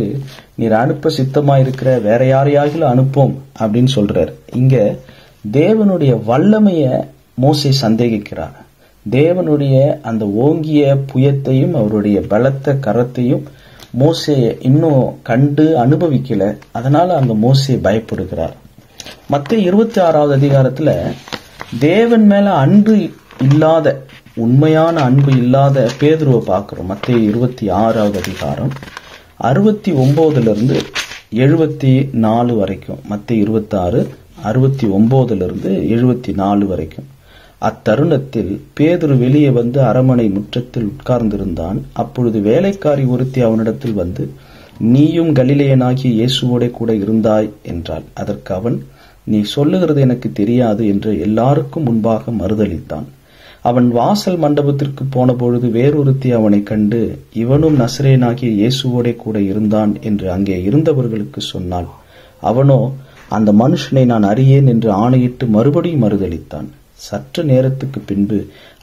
நீர் அனுப்ப சித்தமாயிருக்கிற வேற யாரையாகிலும் அனுப்போம் அப்படின்னு சொல்றார். இங்க தேவனுடைய வல்லமைய மோசே சந்தேகிக்கிறார். தேவனுடைய அந்த ஓங்கிய புயத்தையும் அவருடைய பலத்த கரத்தையும் மோசே இன்னும் கண்டு அனுபவிக்கல. அதனால அங்க மோசே பயப்படுகிறார். மத்தேயு 26வது அதிகாரத்துல தேவன் மேல அன்பு இல்லாத, உண்மையான அன்பு இல்லாத பேதுருவை பார்க்கிறோம். மத்தேயு 26வது அதிகாரம் 69-74 வரைக்கும். மத்தேயு 26 69-74 வரைக்கும். அத்தருணத்தில் பேதுரு வெளியே வந்து அரமனை முற்றத்தில் உட்கார்ந்திருந்தான். அப்பொழுது வேலைக்காரி ஒருத்தி அவனிடத்தில் வந்து, நீயும் கலிலேயனாகிய இயேசுவோட கூட இருந்தாய் என்றாள். அதற்கு அவன், நீ சொல்லுகிறது எனக்கு தெரியாது என்று எல்லாருக்கும் முன்பாக மறுதளித்தான். அவன் வாசல் மண்டபத்திற்கு போன பொழுது வேறொருத்தி அவனை கண்டு, இவனும் நசரேயனாகிய இயேசுவோட கூட இருந்தான் என்று அங்கே இருந்தவர்களுக்கு சொன்னாள். அவனோ, அந்த மனுஷனை நான் அறியேன் என்று ஆணையிட்டு மறுபடியும் மறுதளித்தான். சற்று நேரத்துக்கு பின்பு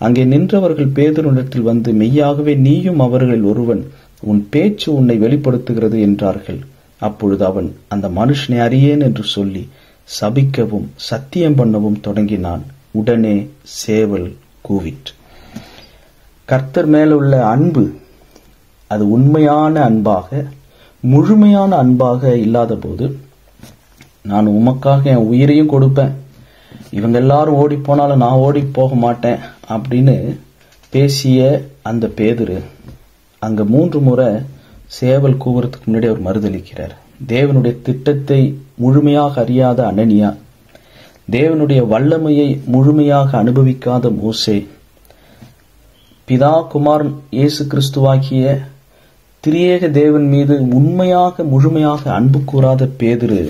அங்கே நின்றவர்கள் பேதுருவிடத்தில் வந்து, மெய்யாகவே நீயும் அவர்களில் ஒருவன், உன் பேச்சு உன்னை வெளிப்படுத்துகிறது என்றார்கள். அப்பொழுது அவன் அந்த மனுஷனை அறியேன் என்று சொல்லி சபிக்கவும் சத்தியம் பண்ணவும் தொடங்கினான். உடனே சேவல் கூவிற்று. கர்த்தர் மேலுள்ள அன்பு அது உண்மையான அன்பாக, முழுமையான அன்பாக இல்லாத போது, நான் உமக்காக என் உயிரையும் கொடுப்பேன், இவங்க எல்லாரும் ஓடி போனாலும் நான் ஓடி போக மாட்டேன் அப்படின்னு பேசிய அந்த பேதுரு அங்க 3 முறை சேவல் கூவுறதுக்கு முன்னாடி அவர் மறுதளிக்கிறார். தேவனுடைய திட்டத்தை முழுமையாக அறியாத அனனியா, தேவனுடைய வல்லமையை முழுமையாக அனுபவிக்காத மோசே, பிதா குமாரன் இயேசு கிறிஸ்துவாகிய திரியேக தேவன் மீது உண்மையாக முழுமையாக அன்பு கூறாத பேதுரு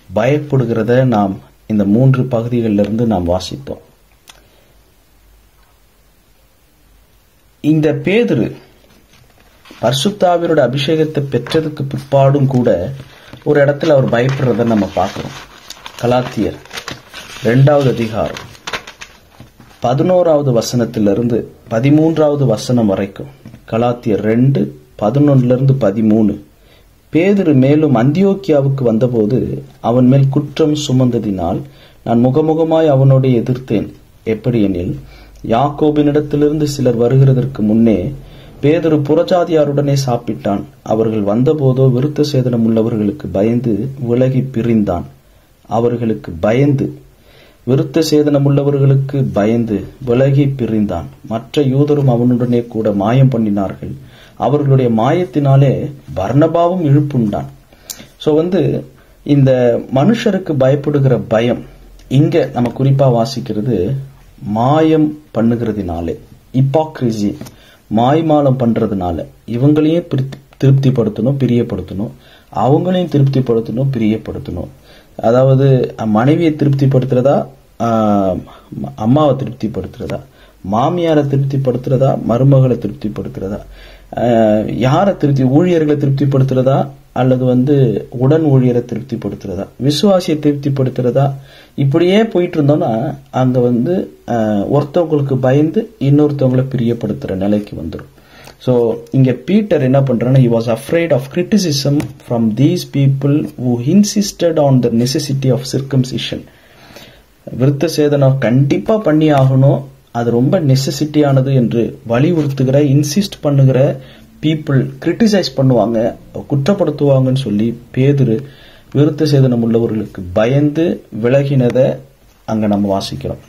பயப்படுகிறத நாம் இந்த 3 பகுதிகளிலிருந்து நாம் வாசித்தோம். இந்த பேதுரு பரிசுத்தாவியோட அபிஷேகத்தை பெற்றதுக்கு பிற்பாடும் கூட ஒரு இடத்துல அவர் பயப்படுறத நம்ம பார்க்கிறோம். கலாத்தியர் 2வது அதிகாரம் 11வது வசனத்திலிருந்து 13வது வசனம் வரைக்கும். கலாத்தியர் 2:11-13. பேதுரு மேலும் அந்தியோக்கியாவுக்கு வந்தபோது அவன் மேல் குற்றம் சுமந்ததினால் நான் முகமுகமாய் அவனோடு எதிர்த்தேன். எப்படியெனில், யாக்கோபினிடத்திலிருந்து சிலர் வருகிறதற்கு முன்னே பேதுரு புறஜாதியாருடனே சாப்பிட்டான். அவர்கள் வந்தபோதோ விருத்த சேதனம் உள்ளவர்களுக்கு பயந்து விலகி பிரிந்தான். அவர்களுக்கு பயந்து, விருத்த சேதனம் உள்ளவர்களுக்கு பயந்து விலகி பிரிந்தான். மற்ற யூதரும் அவனுடனே கூட மாயம் பண்ணினார்கள். அவர்களுடைய மாயத்தினாலே பர்னபாவும் இழுப்புண்டான். சோ இந்த மனுஷருக்கு பயப்படுகிற பயம் இங்க நம்ம குறிப்பா வாசிக்கிறது மாயம் பண்ணுகிறதுனாலே, ஹிப்போக்ரிசி, மாய்மாலம் பண்றதுனால. இவங்களையும் திருப்திப்படுத்தணும், பிரியப்படுத்தணும், அவங்களையும் திருப்திப்படுத்தணும், பிரியப்படுத்தணும். அதாவது மனைவியை திருப்திப்படுத்துறதா, அம்மாவை திருப்திப்படுத்துறதா, மாமியாரை திருப்திப்படுத்துறதா, மருமகளை திருப்திப்படுத்துறதா, யாரை ஊழியர்களை திருப்திப்படுத்துறதா, அல்லது உடன் ஊழியரை திருப்திப்படுத்துறதா, விசுவாசியை திருப்திப்படுத்துறதா, இப்படியே போயிட்டு இருந்தோம்னா அங்க ஒருத்தவங்களுக்கு பயந்து இன்னொருத்தவங்களை பிரியப்படுத்துற நிலைக்கு வந்துடும். சோ இங்க பீட்டர் என்ன பண்றான்னா, he was afraid of criticism from these people who insisted on the necessity of circumcision. விருத்த சேதனம் கண்டிப்பா பண்ணி ஆகணும், அது ரொம்ப நெசசிட்டியானது என்று வலியுறுத்துகிற, இன்சிஸ்ட் பண்ணுகிற பீப்புள் கிரிட்டிசைஸ் பண்ணுவாங்க, குற்றப்படுத்துவாங்கன்னு சொல்லி பேதுரு விருத்த சேதனம் உள்ளவர்களுக்கு பயந்து விலகினதை அங்க நம்ம வாசிக்கிறோம்.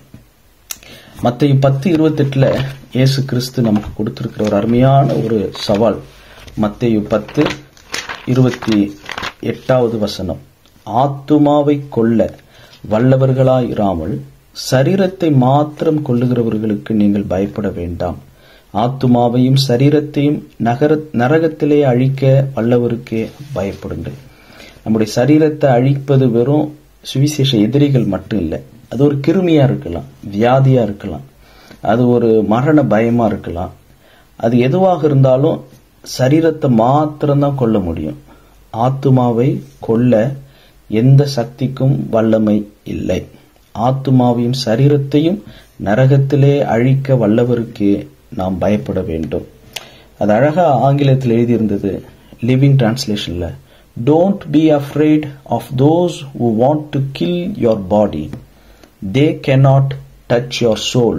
மத்தேயு 10:28 இயேசு கிறிஸ்து நமக்கு கொடுத்திருக்கிற ஒரு அருமையான ஒரு சவால். மத்தேயு 10:28 ஆத்துமாவை கொல்ல வல்லவர்களாயிராமல் சரீரத்தை மாத்திரம் கொல்லுகிறவர்களுக்கு நீங்கள் பயப்பட வேண்டாம். ஆத்துமாவையும் சரீரத்தையும் நரகத்திலே அழிக்க வல்லவருக்கே பயப்படுங்கள். நம்முடைய சரீரத்தை அழிப்பது வெறும் சுவிசேஷ எதிரிகள் மட்டும் இல்லை. அது ஒரு கிருமியா இருக்கலாம், வியாதியா இருக்கலாம், அது ஒரு மரண பயமா இருக்கலாம். அது எதுவாக இருந்தாலும் சரீரத்தை மாத்திரம்தான் கொல்ல முடியும். ஆத்துமாவை கொல்ல எந்த சக்திக்கும் வல்லமை இல்லை. ஆத்துமாவையும் சரீரத்தையும் நரகத்திலே அழிக்க வல்லவருக்கே நாம் பயப்பட வேண்டும். அது அழகா ஆங்கிலத்தில் எழுதியிருந்தது, living டிரான்ஸ்லேஷன்ல. Don't be afraid of those who want to kill your body. They cannot touch your soul.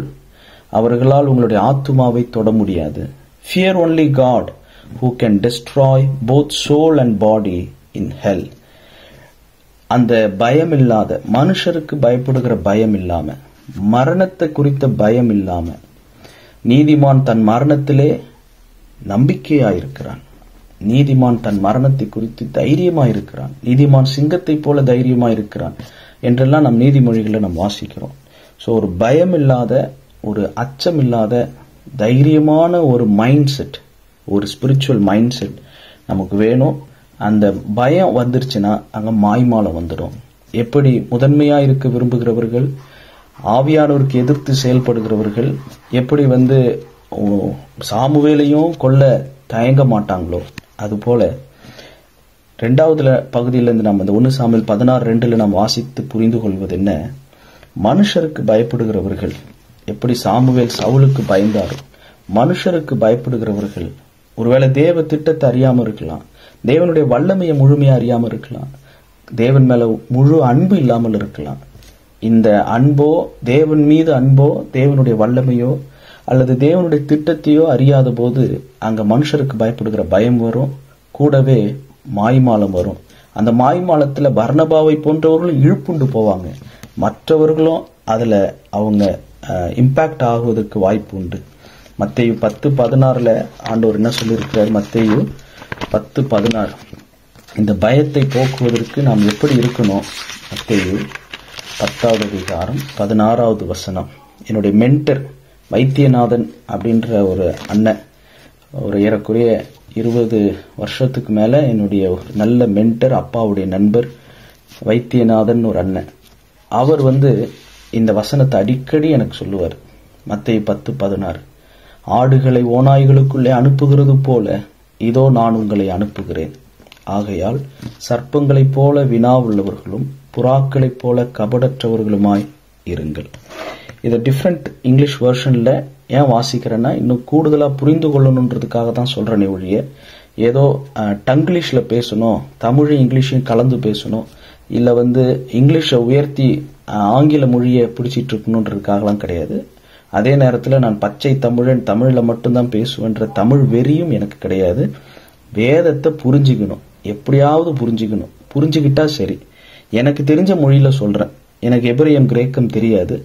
அவர்களால் உங்களுடைய ஆத்துமாவை தொட முடியாது. Fear only God who can destroy both soul and body in hell. அந்த பயம் இல்லாத, மனுஷருக்கு பயப்படுகிற பயம் இல்லாம, மரணத்தை குறித்த பயம் இல்லாம, நீதிமான் தன் மரணத்திலே நம்பிக்கையாயிருக்கிறான். நீதிமான் தன் மரணத்தை குறித்து தைரியமாயிருக்கிறான். நீதிமான் சிங்கத்தை போல தைரியமாயிருக்கிறான் என்றெல்லாம் நம் நீதிமொழிகளை நாம் வாசிக்கிறோம். ஸோ ஒரு பயம் இல்லாத, ஒரு அச்சம் இல்லாத தைரியமான ஒரு மைண்ட் செட், ஒரு ஸ்பிரிச்சுவல் மைண்ட் செட் நமக்கு வேணும். அந்த பயம் வந்துருச்சுன்னா அங்க மாய்மாலம் வந்துடும். எப்படி முதன்மையா இருக்க விரும்புகிறவர்கள், ஆவியானவருக்கு எதிர்த்து செயல்படுகிறவர்கள் எப்படி சாமுவேலையும் கொல்ல தயங்க மாட்டாங்களோ, அதுபோல 2வது பகுதியில இருந்து நம்ம 1 சாமுவேல் 16:2 நாம் வாசித்து புரிந்து கொள்வது என்ன, மனுஷருக்கு பயப்படுகிறவர்கள் எப்படி சாமுவேல் சவுலுக்கு பயந்தாரோ, மனுஷருக்கு பயப்படுகிறவர்கள் ஒருவேளை தேவ திட்டத்தை அறியாம இருக்கலாம், தேவனுடைய வல்லமையை முழுமையா அறியாம இருக்கலாம், தேவன் மேல முழு அன்பு இல்லாமல் இருக்கலாம். இந்த அன்போ, தேவன் மீது அன்போ, தேவனுடைய வல்லமையோ அல்லது தேவனுடைய திட்டத்தையோ அறியாத போது அங்க மனுஷருக்கு பயப்படுகிற பயம் வரும், கூடவே மாய்மாலம் வரும். அந்த மாய்மாலத்துல பர்னபாவை போன்றவர்களும் இழுப்புண்டு போவாங்க, மற்றவர்களும் அதுல அவங்க இம்பாக்ட் ஆகுவதற்கு வாய்ப்பு உண்டு. மத்தேயு 10:16 ஆண்டவர் என்ன சொல்லியிருக்கிறார்? மத்தேயு 10:16 இந்த பயத்தை போக்குவதற்கு நாம் எப்படி இருக்கணும்? மத்தேயு 10:16 என்னுடைய மென்டர் வைத்தியநாதன் அப்படின்ற ஒரு அண்ணன், ஒரு ஏறக்குறைய 20 வருஷத்துக்கு மேல என்னுடைய நல்ல மென்டர், அப்பாவுடைய நண்பர் வைத்தியநாதன் ஒரு அண்ணன். அவர் இந்த வசனத்தை அடிக்கடி எனக்கு சொல்லுவார். மத்தேயு 10:16 ஆடுகளை ஓநாய்களுக்குள்ளே அனுப்புகிறது போல இதோ நான் உங்களை அனுப்புகிறேன். ஆகையால் சர்ப்பங்களைப் போல வினாவுள்ளவர்களும் புறாக்களைப் போல கபடற்றவர்களுமாய் இருங்கள். இதை டிஃப்ரெண்ட் இங்கிலீஷ் வெர்ஷன்ல ஏன் வாசிக்கிறேன்னா, இன்னும் கூடுதலா புரிந்து கொள்ளணுன்றதுக்காக தான் சொல்றேனே ஒழிய, ஏதோ டங்கிலீஷ்ல பேசணும், தமிழ் இங்கிலீஷையும் கலந்து பேசணும், இல்ல இங்கிலீஷை உயர்த்தி ஆங்கில மொழியை பிடிச்சிட்டு இருக்கணுன்றதுக்காகலாம் கிடையாது. அதே நேரத்தில் நான் பச்சை தமிழன், தமிழ்ல மட்டும்தான் பேசுவேன்ற தமிழ் வெறியும் எனக்கு கிடையாது. வேதத்தை புரிஞ்சுக்கணும், எப்படியாவது புரிஞ்சுக்கணும், புரிஞ்சுக்கிட்டா சரி. எனக்கு தெரிஞ்ச மொழியில சொல்றேன், எனக்கு எபிரேயம் கிரேக்கம் தெரியாது,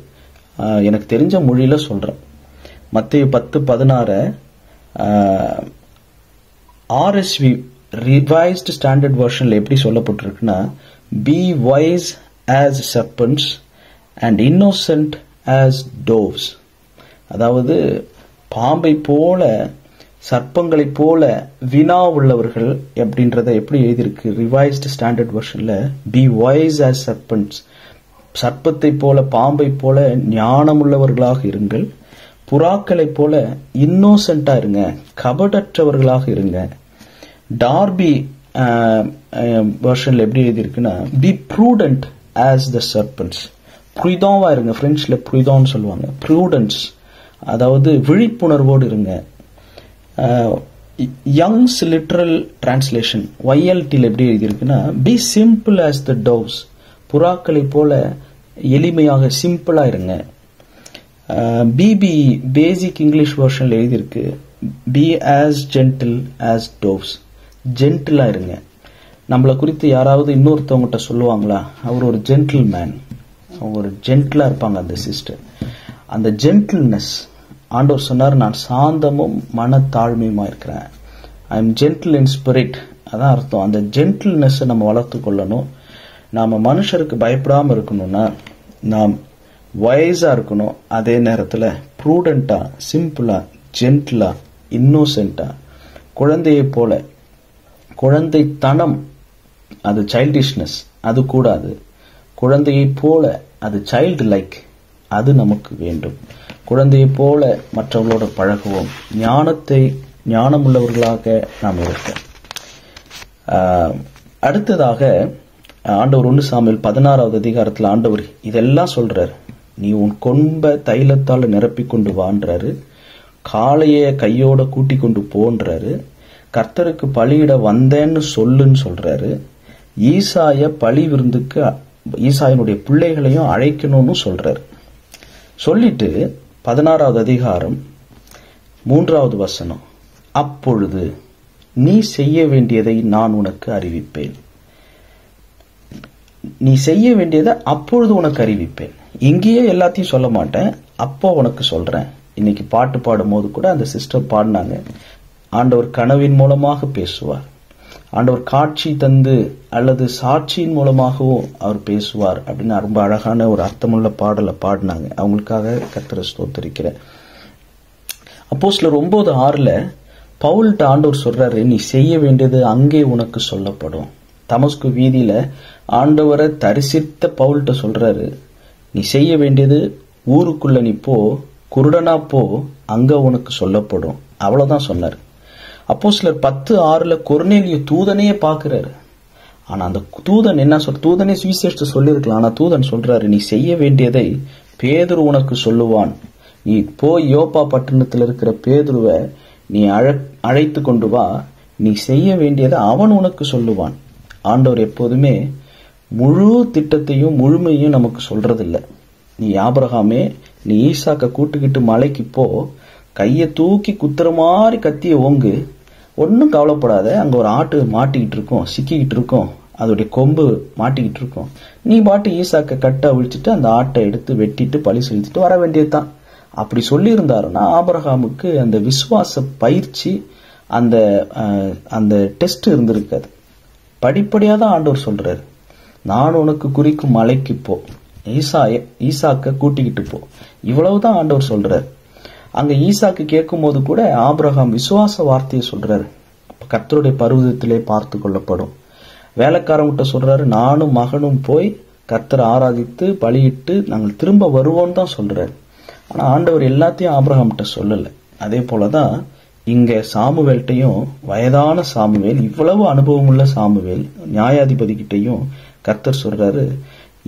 எனக்கு தெரிஞ்ச மொழியில சொல்றேன். மத்தேயு 10:16 RSV ரிவைஸ்ட் ஸ்டாண்டர்ட் வெர்ஷன்ல எப்படி சொல்லப்பட்டிருக்குன்னா, be wise as serpents and innocent as doves. அதாவது பாம்பை போல, சர்ப்பங்களை போல வினா உள்ளவர்கள் அப்படின்றத எப்படி எழுதியிருக்கு ரிவைஸ்ட் ஸ்டாண்டர்ட் வெர்ஷன்ல? be wise as serpents, சர்ப்பத்தை போல, பாம்பை போல ஞானமுள்ளவர்களாக இருங்கள், புறாக்களை போல இன்னோசென்டா இருங்க, கபடற்றவர்களாக இருங்க. டார்பி வெர்ஷன்ல எப்படி எழுதியிருக்குன்னா, பி ப்ரூடன்ட் ஆஸ் த சர்பன்ஸ். ப்ரூடன்வா இருங்க, பிரெஞ்சுல ப்ரூடன் சொல்லுவாங்க, ப்ரூடன்ஸ் அதாவது விழிப்புணர்வோடு இருங்க. யங்ஸ் லிட்ரல் டிரான்ஸ்லேஷன் YLTல எப்படி எழுதியிருக்குன்னா, பி சிம்பிள் ஆஸ் த டோவ்ஸ், புறாக்களை போல எளிமையாக சிம்பிளா இருங்க. BBE பேசிக் இங்கிலீஷ் வெர்ஷன்ல எழுதியிருக்கு, பி ஆஸ் ஜென்டில் ஆஸ் டோவ்ஸ், ஜென்டிலா இருங்க. நம்மளை குறித்து யாராவது இன்னொருத்தவங்கிட்ட சொல்லுவாங்களா, அவர் ஒரு ஜென்டில் மேன், அவங்க ஒரு ஜென்டிலா இருப்பாங்க அந்த சிஸ்டர். அந்த ஜென்டில்னஸ், ஆண்டவர் சொன்னார், நான் சாந்தமும் மனத்தாழ்மையுமா இருக்கிறேன். I am gentle in spirit. அதான் அர்த்தம். அந்த ஜென்டில்னஸ் நம்ம வளர்த்து கொள்ளணும். நாம மனுஷருக்கு பயப்படாம இருக்கணும்னா நாம் வைஸா இருக்கணும். அதே நேரத்துல ப்ரூடென்டா, சிம்பிளா, ஜென்டிலா, இன்னோசென்டா, குழந்தையை போல. குழந்தைத்தனம் அது சைல்டிஷ்னஸ், அது கூடாது. குழந்தையை போல அது சைல்டு லைக், அது நமக்கு வேண்டும். குழந்தையை போல மற்றவர்களோட பழகுவோம். ஞானமுள்ளவர்களாக நாம் இருக்க. அடுத்ததாக ஆண்டவர் 1 சாமுவேல் 16வது அதிகாரத்தில் ஆண்டவர் இதெல்லாம் சொல்றாரு. நீ உன் கொம்ப தைலத்தால் நிரப்பி கொண்டு வான்றாரு, காளைய கையோட கூட்டி கொண்டு போன்றாரு, கர்த்தருக்கு பலியிட வந்தேன்னு சொல்லுன்னு சொல்றாரு, ஈசாய பலி விருந்துக்கு ஈசாயனுடைய பிள்ளைகளையும் அழைக்கணும்னு சொல்றாரு. சொல்லிட்டு 16வது அதிகாரம் 3வது வசனம், அப்பொழுது நீ செய்ய வேண்டியதை நான் உனக்கு அறிவிப்பேன். நீ செய்ய வேண்டியதை அப்பொழுது உனக்கு அறிவிப்பேன். இங்கேயே எல்லாத்தையும் சொல்ல மாட்டேன், அப்போ உனக்கு சொல்றேன். இன்னைக்கு பாட்டு பாடும் போது கூட அந்த சிஸ்டர் பாடினாங்க, ஆண்டவர் கனவின் மூலமாக பேசுவார், ஆண்டவர் காட்சி தந்து அல்லது சாட்சியின் மூலமாகவும் அவர் பேசுவார் அப்படின்னு ரொம்ப அழகான ஒரு அர்த்தமுள்ள பாடலை பாடினாங்க. அவங்களுக்காக கர்த்தரை ஸ்தோத்திரிக்கிறேன். அப்போஸ்தலர் 9:6 பவுல்ட்ட ஆண்டவர் சொல்றாரு, நீ செய்ய வேண்டியது அங்கே உனக்கு சொல்லப்படும். தமஸ்கு வீதியில ஆண்டவரை தரிசித்த பவுல்ட்ட சொல்றாரு, நீ செய்ய வேண்டியது ஊருக்குள்ள நீ போ, குருடனா போ, அங்க உனக்கு சொல்லப்படும். அவ்வளவுதான் சொன்னார். அப்போஸ்தலர் 10:6 கொர்நேலியு தூதனையே பாக்குறாரு. ஆனா அந்த தூதன் என்ன சொல்ற, தூதனே சுவிசேஷத்தை சொல்லிருக்கலாம். ஆனா தூதன் சொல்றாரு, நீ செய்ய வேண்டியதை பேதுரு உனக்கு சொல்லுவான். நீ போய் யோப்பா பட்டணத்தில் இருக்கிற பேதுருவை நீ அழைத்து கொண்டு வா, நீ செய்ய வேண்டியதை அவன் உனக்கு சொல்லுவான். ஆண்டவர் எப்போதுமே முழு திட்டத்தையும் முழுமையும் நமக்கு சொல்றதில்லை. நீ ஆபிரகாமே, நீ ஈசாக்க கூட்டுக்கிட்டு மலைக்கு போ, கையை தூக்கி குத்துற மாதிரி கத்திய ஓங்கு, ஒன்னும் கவலைப்படாத, அங்க ஒரு ஆட்டு மாட்டிக்கிட்டு இருக்கும், சிக்கிக்கிட்டு இருக்கும், அதோடைய கொம்பு மாட்டிக்கிட்டு இருக்கும், நீ பாட்டு ஈசாக்க கட்ட அவிழ்ச்சிட்டு அந்த ஆட்டை எடுத்து வெட்டிட்டு பழி செலுத்திட்டு வர வேண்டியதுதான். அப்படி சொல்லி இருந்தாருன்னா ஆபிரகாமுக்கு அந்த விசுவாச பயிற்சி, அந்த டெஸ்ட் இருந்திருக்காது. படிப்படியா தான் ஆண்டவர் சொல்றாரு, நான் உனக்கு குறிக்கும் மலைக்கு போ, ஈசாக்க கூட்டிக்கிட்டு போ, இவ்வளவுதான் ஆண்டவர் சொல்றாரு. அங்க ஈசாக்கு கேட்கும் போது கூட ஆபிரகாம் விசுவாச வார்த்தையை சொல்றாரு, கர்த்தருடைய பர்வதத்திலே பார்த்து கொள்ளப்படும். வேலைக்காரங்கிட்ட சொல்றாரு, நானும் மகனும் போய் கர்த்தரை ஆராதித்து பலியிட்டு நாங்கள் திரும்ப வருவோம் தான் சொல்றாரு. ஆனா ஆண்டவர் எல்லாத்தையும் ஆபிரகாம்கிட்ட சொல்லல. அதே போலதான் இங்க சாமுவேல்ட்டையும், வயதான சாமுவேல், இவ்வளவு அனுபவம் உள்ள சாமுவேல் நியாயாதிபதி கிட்டையும் கர்த்தர் சொல்றாரு,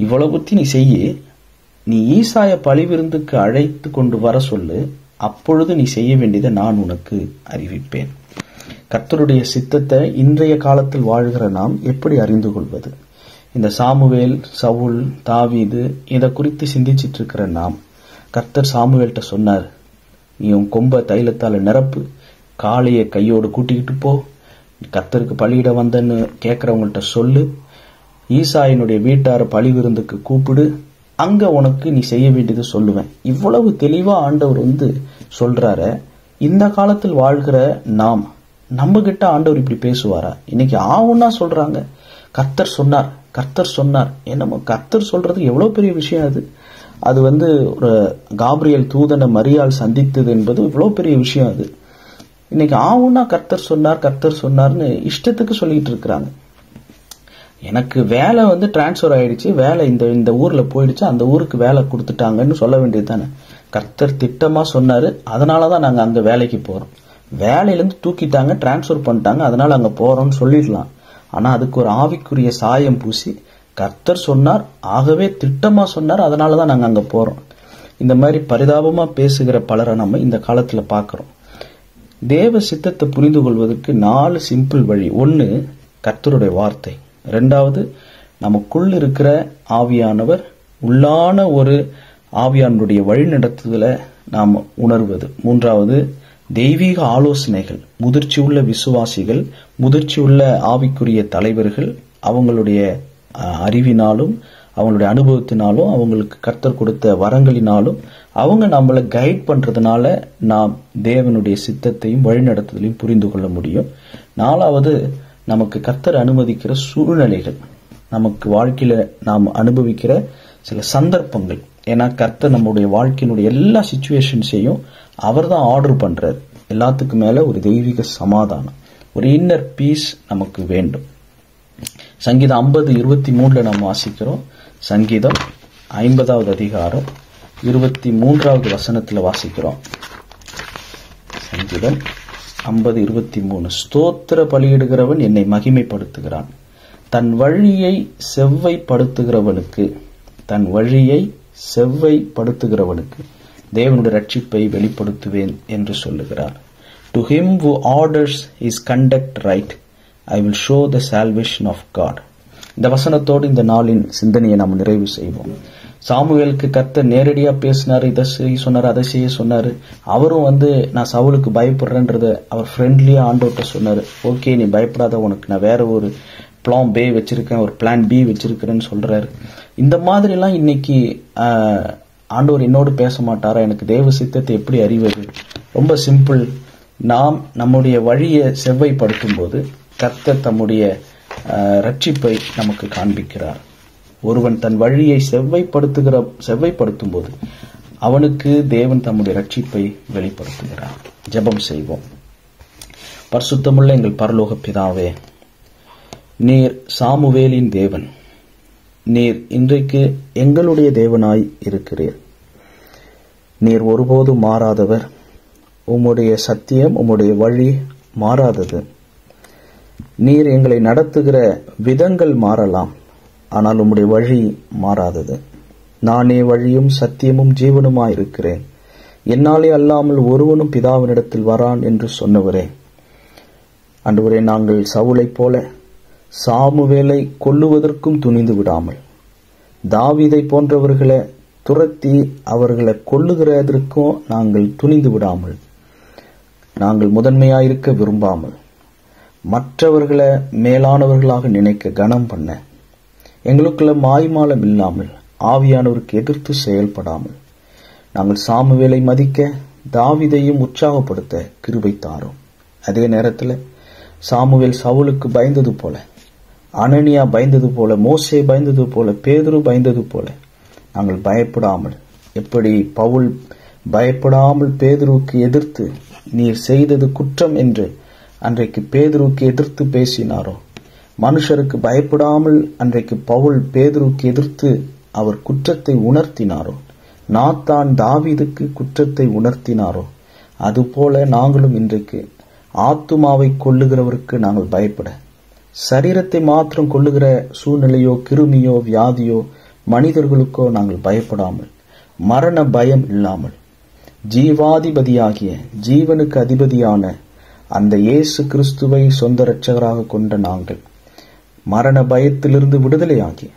இவ்வளவு நீ செய்ய, நீ ஈசாய பலிவிருந்துக்கு அழைத்து கொண்டு வர சொல்லு, அப்பொழுது நீ செய்ய வேண்டியதை நான் உனக்கு அறிவிப்பேன். கர்த்தருடைய சித்தத்தை இன்றைய காலத்தில் வாழ்கிற நாம் எப்படி அறிந்து கொள்வது? இந்த சாமுவேல், சவுல், தாவீது இதை குறித்து சிந்திச்சிட்டு இருக்கிற நாம், கர்த்தர் சாமுவேல்ட்ட சொன்னார், நீ உன் கொம்ப தைலத்தால நிரப்பு, காளைய கையோடு கூட்டிக்கிட்டு போ, கர்த்தருக்கு பலியிட வந்தன்னு கேட்கறவங்கள்ட்ட சொல்லு, ஈசாயினுடைய வீட்டார பலி விருந்துக்கு கூப்பிடு, அங்க உனக்கு நீ செய்ய வேண்டியது சொல்லுவேன். இவ்வளவு தெளிவா ஆண்டவர் சொல்றாரு. இந்த காலத்தில் வாழ்கிற நாம், நம்ம கிட்ட ஆண்டவர் இப்படி பேசுவாரா? இன்னைக்கு ஆவுன்னா சொல்றாங்க, கர்த்தர் சொன்னார், கர்த்தர் சொன்னார். என்னமோ கர்த்தர் சொல்றது எவ்வளவு பெரிய விஷயம் அது. அது ஒரு காபிரியல் தூதனை மரியாள் சந்தித்தது என்பது இவ்வளவு பெரிய விஷயம் அது. இன்னைக்கு ஆவுன்னா கர்த்தர் சொன்னார், கர்த்தர் சொன்னார்னு இஷ்டத்துக்கு சொல்லிட்டு இருக்கிறாங்க. எனக்கு வேலை டிரான்ஸ்பர் ஆயிடுச்சு, வேலை இந்த ஊர்ல போயிடுச்சு, அந்த ஊருக்கு வேலை கொடுத்துட்டாங்கன்னு சொல்ல வேண்டியது தானே. கர்த்தர் திட்டமா சொன்னாரு, அதனாலதான் நாங்க அங்க வேலைக்கு போறோம். வேலையிலிருந்து தூக்கிட்டாங்க, டிரான்ஸ்பர் பண்ணிட்டாங்க, அதனால அங்க போறோம்னு சொல்லிடலாம். ஆனா அதுக்கு ஒரு ஆவிக்குரிய சாயம் பூசி, கர்த்தர் சொன்னார், ஆகவே திட்டமா சொன்னார், அதனாலதான் நாங்க அங்க போறோம். இந்த மாதிரி பரிதாபமா பேசுகிற பலரை நம்ம இந்த காலத்துல பாக்கிறோம். தேவ சித்தத்தை புரிந்து கொள்வதற்கு 4 சிம்பிள் வழி. 1, கர்த்தருடைய வார்த்தை. 2வது, நமக்குள் இருக்கிற ஆவியானவர், உள்ளான ஒரு ஆவியானுடைய வழிநடத்துதலை நாம் உணர்வது. 3வது, தெய்வீக ஆலோசனைகள். முதிர்ச்சி உள்ள விசுவாசிகள், முதிர்ச்சி உள்ள ஆவிக்குரிய தலைவர்கள் அவங்களுடைய அறிவினாலும் அவங்களுடைய அனுபவத்தினாலும் அவங்களுக்கு கர்த்தர் கொடுத்த வரங்களினாலும் அவங்க நம்மளை கைட் பண்றதுனால நாம் தேவனுடைய சித்தத்தையும் வழிநடத்துதலையும் புரிந்து கொள்ள முடியும். 4வது, நமக்கு கர்த்தர் அனுமதிக்கிற சூழ்நிலைகள், நமக்கு வாழ்க்கையில நாம் அனுபவிக்கிற சில சந்தர்ப்பங்கள். ஏன்னா கர்த்தர் நம்முடைய வாழ்க்கையினுடைய எல்லா சிச்சுவேஷன்ஸையும் அவர் தான் ஆர்டர் பண்றாரு. எல்லாத்துக்கும் மேல ஒரு தெய்வீக சமாதானம், ஒரு இன்னர் பீஸ் நமக்கு வேண்டும். சங்கீதம் 50:23 நாம் வாசிக்கிறோம். சங்கீதம் 50வது அதிகாரம் 23வது வசனத்துல வாசிக்கிறோம். சங்கீதம் 50:23, ஸ்தோத்திர பலியிடுகிறவன் என்னை மகிமைப்படுத்துகிறான், தன் வழியை செவ்வைப்படுத்துகிறவனுக்கு தேவனுடைய ரட்சிப்பை வெளிப்படுத்துவேன் என்று சொல்லுகிறார். To him who orders his conduct right, I will show the salvation of God. இந்த வசனத்தோடு இந்த நாளின் சிந்தனையை நாம் நிறைவு செய்வோம். சாமுவேலுக்கு கர்த்தர் நேரடியா பேசினாரு, இதை செய்ய சொன்னாரு, அதை செய்ய சொன்னாரு. அவரும் நான் சவுலுக்கு பயப்படுறேன்றத அவர் ஃப்ரெண்ட்லியா ஆண்டவர்கிட்ட சொன்னாரு. ஓகே, நீ பயப்படாத, உனக்கு நான் வேற ஒரு பிளான் பே வச்சிருக்கேன், ஒரு பிளான் பி வச்சிருக்கிறேன்னு சொல்றாரு. இந்த மாதிரி எல்லாம் இன்னைக்கு ஆண்டவர் என்னோடு பேச மாட்டாரா? எனக்கு தேவ சித்தத்தை எப்படி அறிவது? ரொம்ப சிம்பிள். நாம் நம்முடைய வழியை செவ்வைப்படுத்தும் போது கர்த்தர் தம்முடைய ரட்சிப்பை நமக்கு காண்பிக்கிறார். ஒருவன் தன் வழியை செவ்வைப்படுத்தும் போது அவனுக்கு தேவன் தம்முடைய ரட்சிப்பை வெளிப்படுத்துகிறார். ஜெபம் செய்வோம். பரிசுத்தமுள்ள எங்கள் பரலோக பிதாவே, நீர் சாமுவேலின் தேவன், நீர் இன்றைக்கு எங்களுடைய தேவனாய் இருக்கிறீர். நீர் ஒருபோதும் மாறாதவர். உம்முடைய சத்தியம், உம்முடைய வழி மாறாதது. நீர் எங்களை நடத்துகிற விதங்கள் மாறலாம், ஆனால் உம்முடைய வழி மாறாதது. நானே வழியும் சத்தியமும் ஜீவனுமாயிருக்கிறேன், என்னாலே அல்லாமல் ஒருவனும் பிதாவினிடத்தில் வரான் என்று சொன்னவரே, ஆண்டவரே, நாங்கள் சவுலைப் போல சாமுவேலை கொல்லுவதற்கும் துணிந்து விடாமல், தாவீதை போன்றவர்களை துரத்தி அவர்களை கொல்லுகிறதற்கும் நாங்கள் துணிந்து விடாமல், நாங்கள் முதன்மையாயிருக்க விரும்பாமல், மற்றவர்களை மேலானவர்களாக நினைக்க கனம் பண்ண, எங்களுக்குள்ள மாய்மாலம் இல்லாமல், ஆவியானவருக்கு எதிர்த்து செயல்படாமல், நாங்கள் சாமுவேலை மதிக்க, தாவீதையும் உற்சாகப்படுத்த கிருபை தாரும். அதே நேரத்தில் சாமுவேல் சவுலுக்கு பயந்தது போல, அனனியா பயந்தது போல, மோசே பயந்தது போல, பேதுரு பயந்தது போல நாங்கள் பயப்படாமல், எப்படி பவுல் பயப்படாமல் பேதுருவுக்கு எதிர்த்து நீர் செய்தது குற்றம் என்று அன்றைக்கு பேதுருவுக்கு எதிர்த்து பேசினாரோ, மனுஷருக்கு பயப்படாமல் அன்றைக்கு பவுல் பேதுருவுக்கு எதிர்த்து அவர் குற்றத்தை உணர்த்தினாரோ, நாத்தான் தாவீதுக்கு குற்றத்தை உணர்த்தினாரோ, அதுபோல நாங்களும் இன்றைக்கு ஆத்துமாவை கொல்லுகிறவருக்கு நாங்கள் பயப்பட, சரீரத்தை மாத்திரம் கொல்லுகிற சூழ்நிலையோ, கிருமியோ, வியாதியோ, மனிதர்களுக்கோ நாங்கள் பயப்படாமல், மரண பயம் இல்லாமல், ஜீவாதிபதியாகிய ஜீவனுக்கு அதிபதியான அந்த இயேசு கிறிஸ்துவை சொந்த இரட்சகராக கொண்ட நாங்கள் மரண பயத்திலிருந்து விடுதலையாகி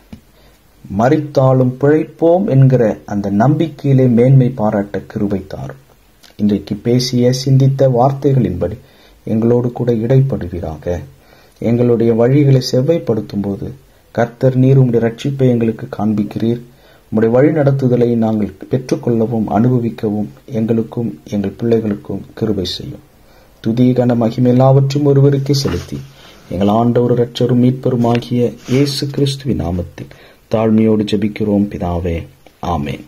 மரித்தாலும் பிழைப்போம் என்கிற அந்த நம்பிக்கையிலே மேன்மை பாராட்ட கிருபை தாரும். இன்றைக்கு பேசிய சிந்தித்த வார்த்தைகளின்படி எங்களோடு கூட இடைப்படுவீராக. எங்களுடைய வழிகளை செவ்வைப்படுத்தும் போது கர்த்தர் நீர் உம்முடைய ரட்சிப்பை எங்களுக்கு காண்பிக்கிறீர். உம்முடைய வழி நடத்துதலை நாங்கள் பெற்றுக்கொள்ளவும் அனுபவிக்கவும் எங்களுக்கும் எங்கள் பிள்ளைகளுக்கும் கிருபை செய்யும். துதி கன மகிமை எல்லாவற்றும் ஒருவருக்கே செலுத்தி எங்கள் ஆண்டவர் இரட்சகரும் மீட்பருமாகிய இயேசு கிறிஸ்துவின் நாமத்தில் தாழ்மையோடு ஜெபிக்கிறோம் பிதாவே. ஆமென்.